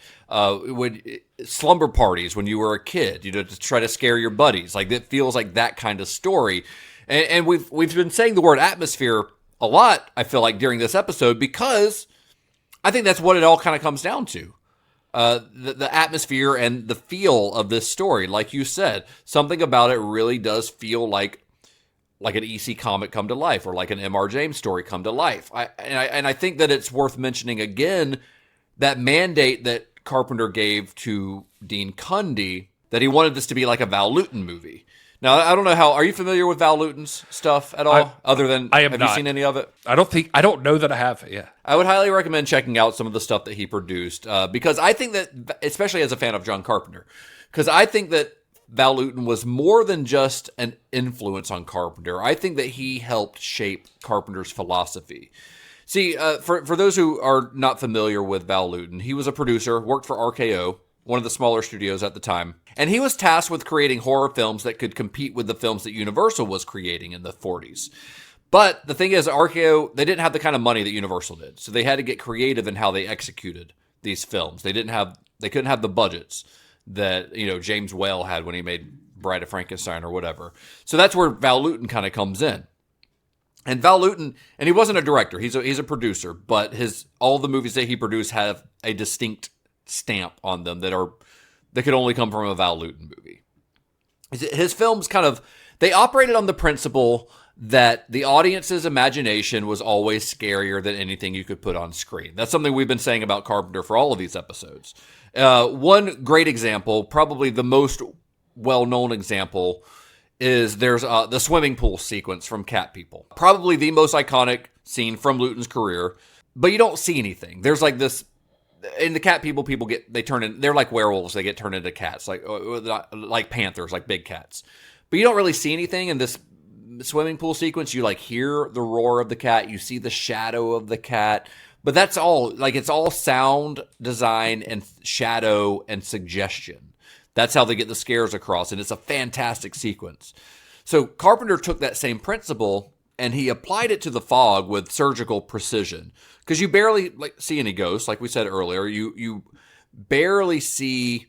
slumber parties when you were a kid, to try to scare your buddies. Like it feels like that kind of story. And we've been saying the word atmosphere a lot, I feel like, during this episode, because I think that's what it all kind of comes down to. The atmosphere and the feel of this story. Like you said, something about it really does feel like an EC comic come to life, or like an M.R. James story come to life. I think that it's worth mentioning again that mandate that Carpenter gave to Dean Cundey, that he wanted this to be like a Val Lewton movie. Now, I don't know are you familiar with Val Lewton's stuff at all? Have you seen any of it? I don't know that I have. Yeah. I would highly recommend checking out some of the stuff that he produced, because I think that, especially as a fan of John Carpenter, because I think that Val Lewton was more than just an influence on Carpenter. I think that he helped shape Carpenter's philosophy. See, for those who are not familiar with Val Lewton, he was a producer, worked for RKO, one of the smaller studios at the time, and he was tasked with creating horror films that could compete with the films that Universal was creating in the 40s. But the thing is, RKO, they didn't have the kind of money that Universal did, so they had to get creative in how they executed these films. They couldn't have the budgets that James Whale had when he made Bride of Frankenstein or whatever. So that's where Val Lewton kind of comes in. And Val Lewton, and he wasn't a director, he's a producer, but all the movies that he produced have a distinct stamp on them that could only come from a Val Lewton movie. His films they operated on the principle that the audience's imagination was always scarier than anything you could put on screen. That's something we've been saying about Carpenter for all of these episodes. One great example, probably the most well-known example, is there's the swimming pool sequence from Cat People. Probably the most iconic scene from Lewton's career, but you don't see anything. There's like this, in the Cat People, they're like werewolves, they get turned into cats, like panthers, like big cats. But you don't really see anything in this swimming pool sequence. You like hear the roar of the cat, you see the shadow of the cat, but that's all, like it's all sound design and shadow and suggestion. That's how they get the scares across, and it's a fantastic sequence. So Carpenter took that same principle and he applied it to The Fog with surgical precision, because you barely see any ghosts, like we said earlier. You barely see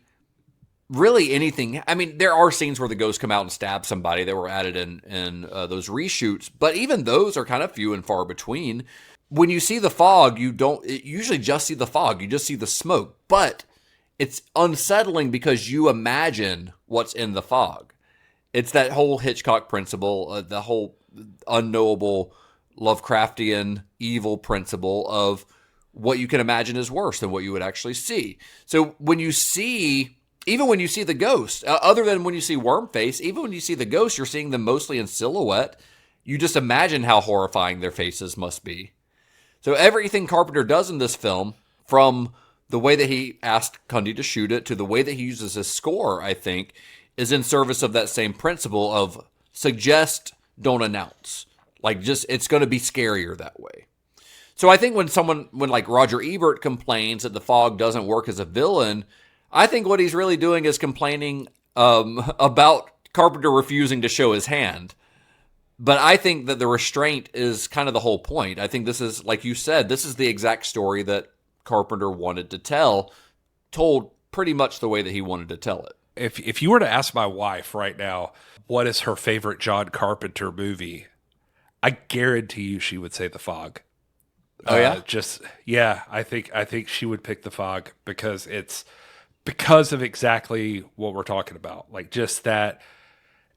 really anything. I mean, there are scenes where the ghosts come out and stab somebody that were added in those reshoots, but even those are kind of few and far between. When you see The Fog, you usually just see the fog. You just see the smoke, but it's unsettling because you imagine what's in the fog. It's that whole Hitchcock principle, the whole unknowable Lovecraftian evil principle of what you can imagine is worse than what you would actually see. So even when you see the ghost, other than when you see Wormface, even when you see the ghost, you're seeing them mostly in silhouette. You just imagine how horrifying their faces must be. So everything Carpenter does in this film, from the way that he asked Cundy to shoot it to the way that he uses his score, I think, is in service of that same principle of suggest, don't announce. It's going to be scarier that way. So I think when like Roger Ebert complains that The Fog doesn't work as a villain, I think what he's really doing is complaining about Carpenter refusing to show his hand. But I think that the restraint is kind of the whole point. I think this is, like you said, this is the exact story that Carpenter wanted to tell, told pretty much the way that he wanted to tell it. If you were to ask my wife right now, what is her favorite John Carpenter movie, I guarantee you she would say The Fog. Oh, yeah? I think she would pick The Fog because it's because of exactly what we're talking about. Like, just that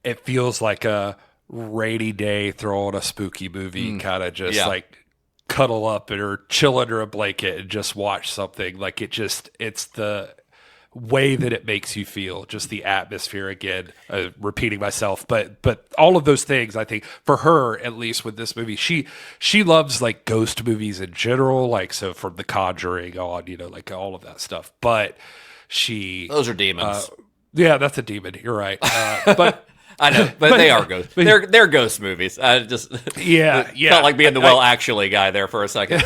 it feels like a rainy day, throw on a spooky movie, kind of just like cuddle up or chill under a blanket and just watch something. Like it's the way that it makes you feel, just the atmosphere. Again, repeating myself, but all of those things, I think for her, at least with this movie, she loves like ghost movies in general, like, so from The Conjuring on, like all of that stuff. But those are demons. Yeah, that's a demon. You're right. But I know, but they are ghosts. They're ghost movies. I just felt like being the actually guy there for a second.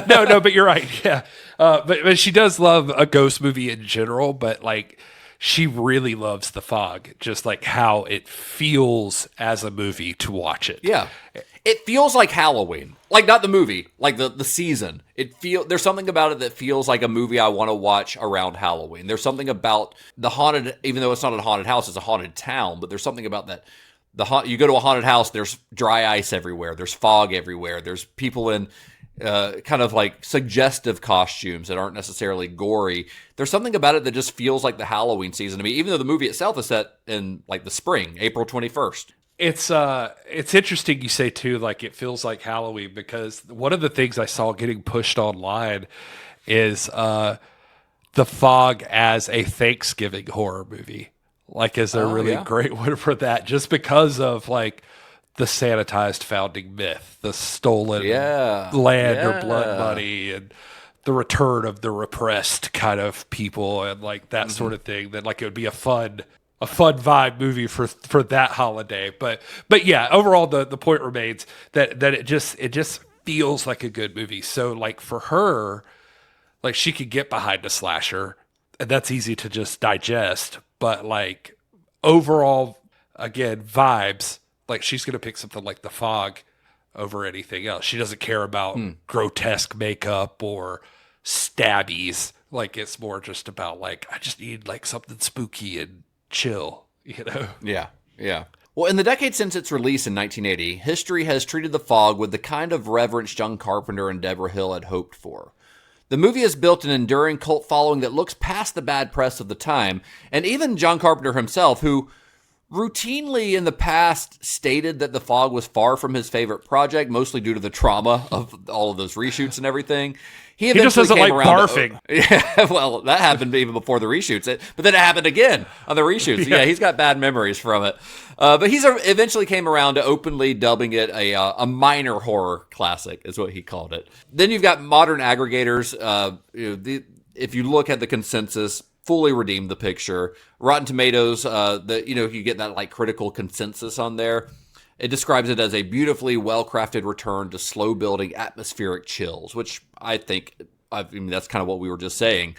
No, but you're right. Yeah, but she does love a ghost movie in general. But like, she really loves The Fog, just like how it feels as a movie to watch it. Yeah, it feels like Halloween, like not the movie, like the season. There's something about it that feels like a movie I want to watch around Halloween. There's something about the haunted, even though it's not a haunted house, it's a haunted town. But there's something about that. You go to a haunted house, there's dry ice everywhere, there's fog everywhere, there's people in kind of like suggestive costumes that aren't necessarily gory. There's something about it that just feels like the Halloween season to me, even though the movie itself is set in like the spring, April 21st. It's interesting you say too, like it feels like Halloween, because one of the things I saw getting pushed online is The Fog as a Thanksgiving horror movie. Like, is a really great one for that, just because of like the sanitized founding myth, the stolen land or blood money, and the return of the repressed kind of people, and like that sort of thing. That like it would be a fun vibe movie for that holiday. But yeah, overall the point remains that it just feels like a good movie. So like for her, like she could get behind a slasher, and that's easy to just digest. But like overall, again, vibes, like she's gonna pick something like The Fog over anything else. She doesn't care about grotesque makeup or stabbies. Like it's more just about like, I just need like something spooky and chill, Yeah. Well, in the decade since its release in 1980, history has treated The Fog with the kind of reverence John Carpenter and Deborah Hill had hoped for. The movie has built an enduring cult following that looks past the bad press of the time, and even John Carpenter himself, who routinely in the past stated that The Fog was far from his favorite project, mostly due to the trauma of all of those reshoots and everything. He just doesn't came like around barfing. Yeah, well, that happened even before the reshoots. But then it happened again on the reshoots. Yeah, he's got bad memories from it. But he's eventually came around to openly dubbing it a minor horror classic, is what he called it. Then you've got modern aggregators. If you look at the consensus, fully redeemed the picture. Rotten Tomatoes, you get that like critical consensus on there. It describes it as a beautifully well-crafted return to slow-building atmospheric chills, which I mean, that's kind of what we were just saying.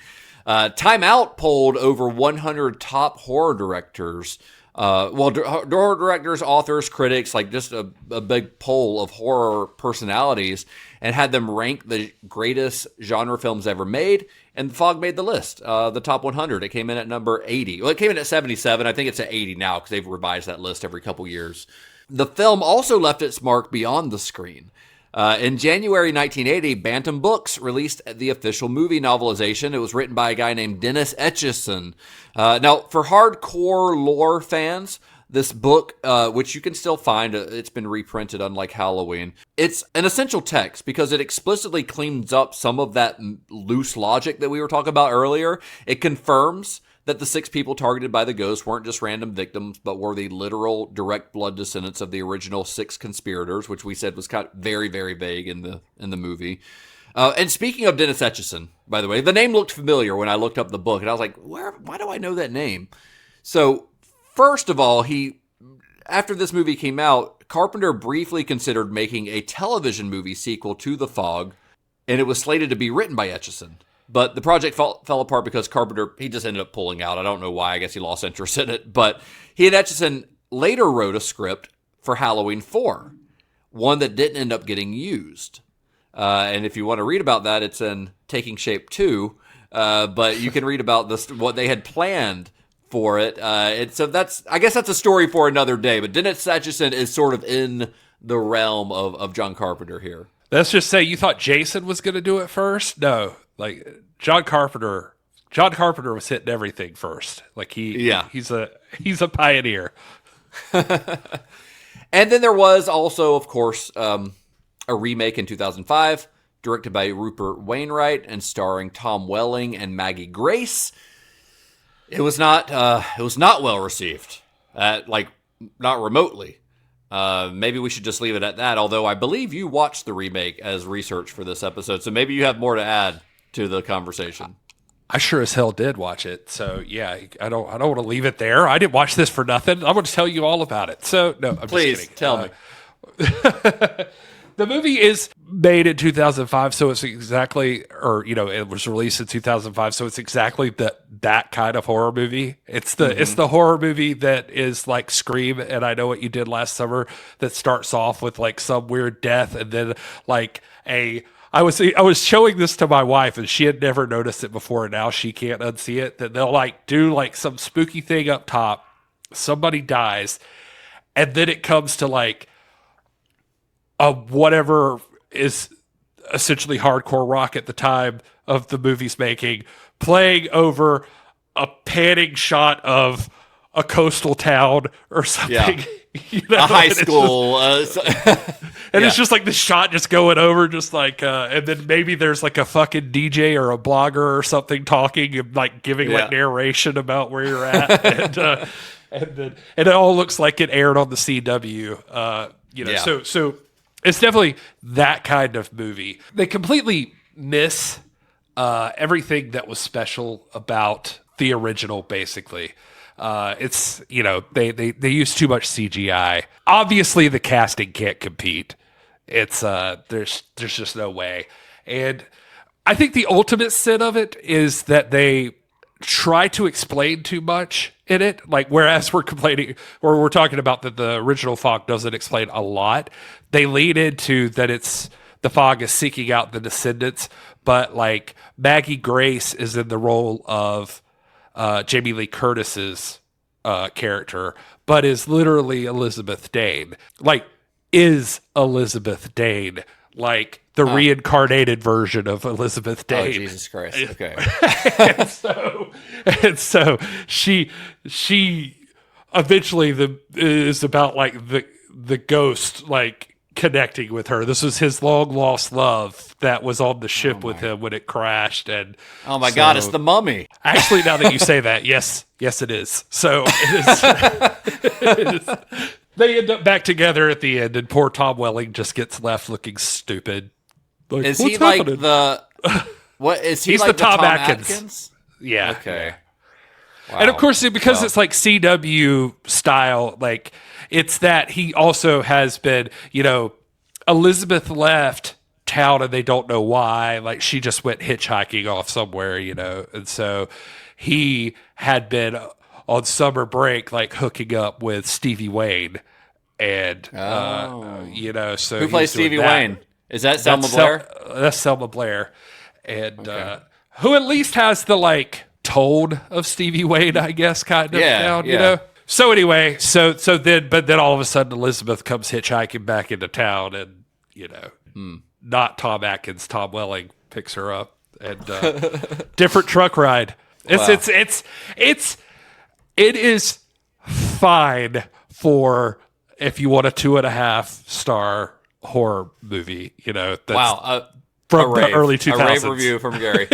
Time Out polled over 100 top horror directors. Horror directors, authors, critics, like just a big poll of horror personalities, and had them rank the greatest genre films ever made, and The Fog made the list, the top 100. It came in at number 80. Well, it came in at 77. I think it's at 80 now because they've revised that list every couple years. The film also left its mark beyond the screen. In January 1980, Bantam Books released the official movie novelization. It was written by a guy named Dennis Etchison. Now, for hardcore lore fans, this book, which you can still find, it's been reprinted unlike Halloween. It's an essential text because it explicitly cleans up some of that loose logic that we were talking about earlier. It confirms that the 6 people targeted by the ghost weren't just random victims, but were the literal direct blood descendants of the original 6 conspirators, which we said was kind of very, very vague in the movie. And speaking of Dennis Etchison, by the way, the name looked familiar when I looked up the book, and I was like, why do I know that name? So, first of all, after this movie came out, Carpenter briefly considered making a television movie sequel to The Fog, and it was slated to be written by Etchison. But the project fell apart because Carpenter, he just ended up pulling out. I don't know why. I guess he lost interest in it. But he and Etchison later wrote a script for Halloween 4, one that didn't end up getting used. And if you want to read about that, it's in Taking Shape 2. But you can read about what they had planned for it. So I guess that's a story for another day. But Dennis Etchison is sort of in the realm of John Carpenter here. Let's just say you thought Jason was going to do it first. No, like John Carpenter was hitting everything first. Like he's a pioneer. And then there was also, of course, a remake in 2005, directed by Rupert Wainwright and starring Tom Welling and Maggie Grace. It was not well received, not remotely. Maybe we should just leave it at that, although I believe you watched the remake as research for this episode, so maybe you have more to add to the conversation. I sure as hell did watch it, so yeah, I don't want to leave it there. I didn't watch this for nothing. I'm going to tell you all about it. So no, I'm Please, just kidding. Tell me. The movie is made in 2005, so it's exactly, it was released in 2005, so it's exactly that kind of horror movie. It's the horror movie that is like Scream and I Know What You Did Last Summer, that starts off with like some weird death and then like I was showing this to my wife and she had never noticed it before, and now she can't unsee it, that they'll like do like some spooky thing up top, somebody dies, and then it comes to like whatever is essentially hardcore rock at the time of the movie's making, playing over a panning shot of a coastal town or something. Yeah. A high school. It's just like the shot just going over, just like, and then maybe there's like a fucking DJ or a blogger or something talking and like giving like narration about where you're at. and it all looks like it aired on the CW. So it's definitely that kind of movie. They completely miss everything that was special about the original, basically. It's, they use too much CGI. Obviously, the casting can't compete. It's there's just no way. And I think the ultimate sin of it is that they try to explain too much in it. Like, whereas we're complaining, or we're talking about that the original Fog doesn't explain a lot, they lean into that the Fog is seeking out the descendants, but like Maggie Grace is in the role of Jamie Lee Curtis's character, but is literally Elizabeth Dane. Like, is Elizabeth Dane like the reincarnated version of Elizabeth Dane? Oh, Jesus Christ. Okay. and so she eventually is about like the ghost like connecting with her. This was his long lost love that was on the ship with him when it crashed. And oh my God, it's the Mummy. Actually, now that you say that, yes, it is. So it is. They end up back together at the end, and poor Tom Welling just gets left looking stupid. Like, is he like the what? Is he He's like the Tom Atkins? Yeah. Okay. Wow. And of course, because it's like CW style, like it's that he also has been, Elizabeth left town and they don't know why. Like she just went hitchhiking off somewhere, and so he had been on summer break, like hooking up with Stevie Wayne, and so who plays Stevie Wayne? Is that Selma Blair? That's Selma Blair, and who at least has the like tone of Stevie Wayne, I guess, kind of down, So anyway, but then all of a sudden Elizabeth comes hitchhiking back into town, and not Tom Atkins, Tom Welling picks her up, and different truck ride. It is fine for if you want a 2.5-star horror movie, that's from the early 2000s. A rave review from Gary.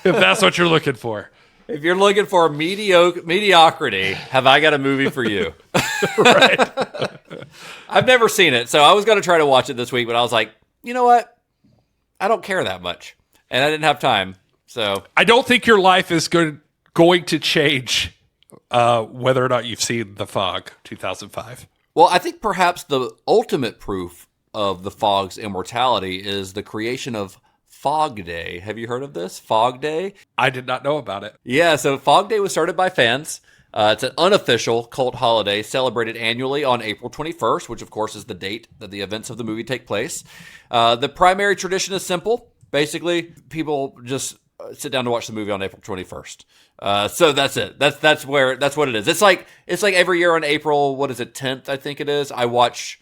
If that's what you're looking for. If you're looking for mediocrity, have I got a movie for you? Right. I've never seen it, so I was going to try to watch it this week, but I was like, you know what? I don't care that much, and I didn't have time. So I don't think your life is going to change whether or not you've seen The Fog 2005. Well, I think perhaps the ultimate proof of the Fog's immortality is the creation of Fog Day. Have you heard of this? Fog Day? I did not know about it. Yeah, so Fog Day was started by fans. It's an unofficial cult holiday celebrated annually on April 21st, which of course is the date that the events of the movie take place. The primary tradition is simple. Basically, people just sit down to watch the movie on April 21st. So that's it. That's what it is. It's like every year on April, 10th, I think it is. I watch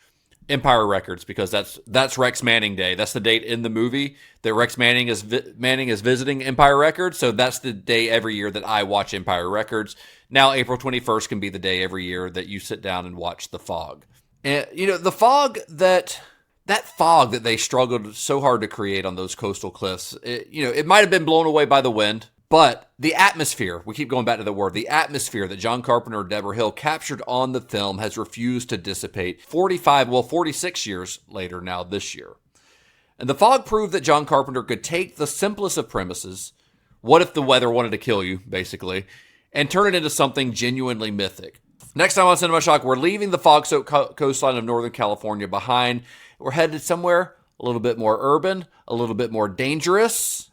Empire Records because that's Rex Manning Day. That's the date in the movie that Rex Manning is visiting Empire Records. So that's the day every year that I watch Empire Records. Now April 21st can be the day every year that you sit down and watch The Fog. And the fog that fog that they struggled so hard to create on those coastal cliffs, it might have been blown away by the wind, but the atmosphere, we keep going back to the word, the atmosphere that John Carpenter and Deborah Hill captured on the film has refused to dissipate 46 years later now this year. And The Fog proved that John Carpenter could take the simplest of premises, what if the weather wanted to kill you, basically, and turn it into something genuinely mythic. Next time on Cinema Shock, we're leaving the fog-soaked coastline of Northern California behind. We're headed somewhere a little bit more urban, a little bit more dangerous.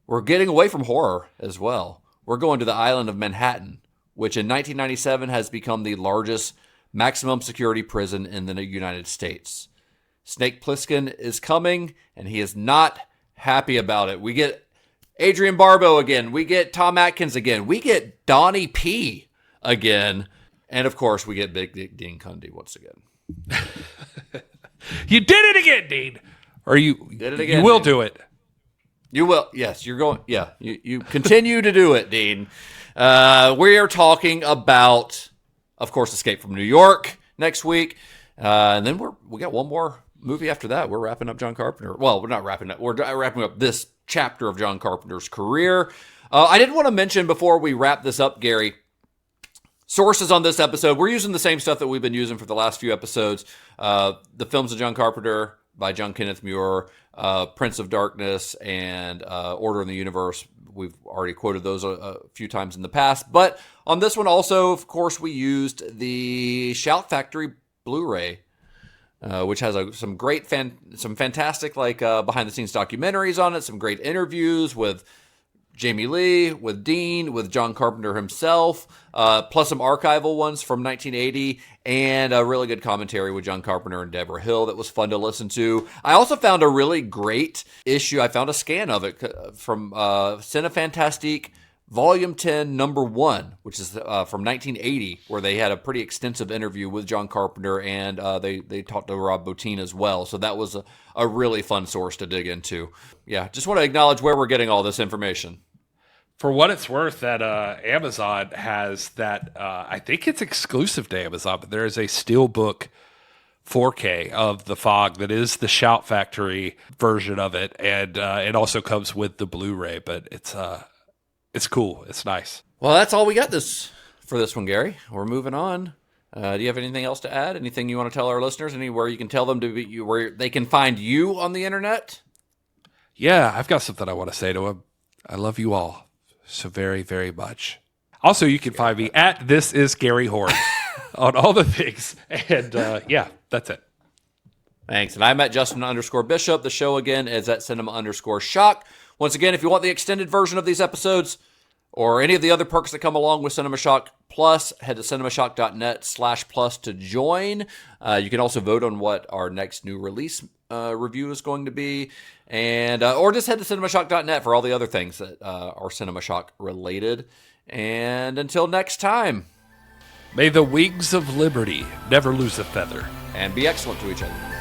We're getting away from horror as well. We're going to the island of Manhattan, which in 1997 has become the largest maximum security prison in the United States. Snake Plissken is coming, and he is not happy about it. We get Adrian Barbeau again. We get Tom Atkins again. We get Donnie P again. And, of course, we get Big Dick Dean Cundy once again. You did it again, Dean. Or you did it again. You will Dean. do it. You will. Yes, you're going. Yeah, you continue to do it, Dean. We are talking about, of course, Escape from New York next week. And then we got one more movie after that. We're wrapping up John Carpenter. Well, we're not wrapping up. We're wrapping up this chapter of John Carpenter's career. I did want to mention before we wrap this up, Gary, sources on this episode. We're using the same stuff that we've been using for the last few episodes. The Films of John Carpenter by John Kenneth Muir, Prince of Darkness, and Order in the Universe. We've already quoted those a few times in the past. But on this one also, of course, we used the Shout Factory Blu-ray, which has some fantastic behind-the-scenes documentaries on it, some great interviews with Jamie Lee, with Dean, with John Carpenter himself, plus some archival ones from 1980, and a really good commentary with John Carpenter and Deborah Hill that was fun to listen to. I also found a really great issue. I found a scan of it from Cinefantastique Volume 10, Number 1, which is from 1980, where they had a pretty extensive interview with John Carpenter, and they talked to Rob Bottin as well. So that was a really fun source to dig into. Yeah, just want to acknowledge where we're getting all this information. For what it's worth, that Amazon has that, I think it's exclusive to Amazon, but there is a Steelbook 4K of The Fog that is the Shout Factory version of it, and it also comes with the Blu-ray, but it's cool. It's nice. Well, that's all we got for this one, Gary. We're moving on. Do you have anything else to add? Anything you want to tell our listeners? Anywhere you can tell them where they can find you on the internet? Yeah, I've got something I want to say to them. I love you all so very, very much. Also, you can find me at This Is Gary Horn on all the things. And yeah, that's it. Thanks. And I'm at Justin_Bishop. The show again is at Cinema_Shock. Once again, if you want the extended version of these episodes or any of the other perks that come along with Cinema Shock Plus, head to cinemashock.net/plus to join. You can also vote on what our next new release review is going to be, and or just head to cinemashock.net for all the other things that are Cinema Shock related. And until next time, may the wings of liberty never lose a feather. And be excellent to each other.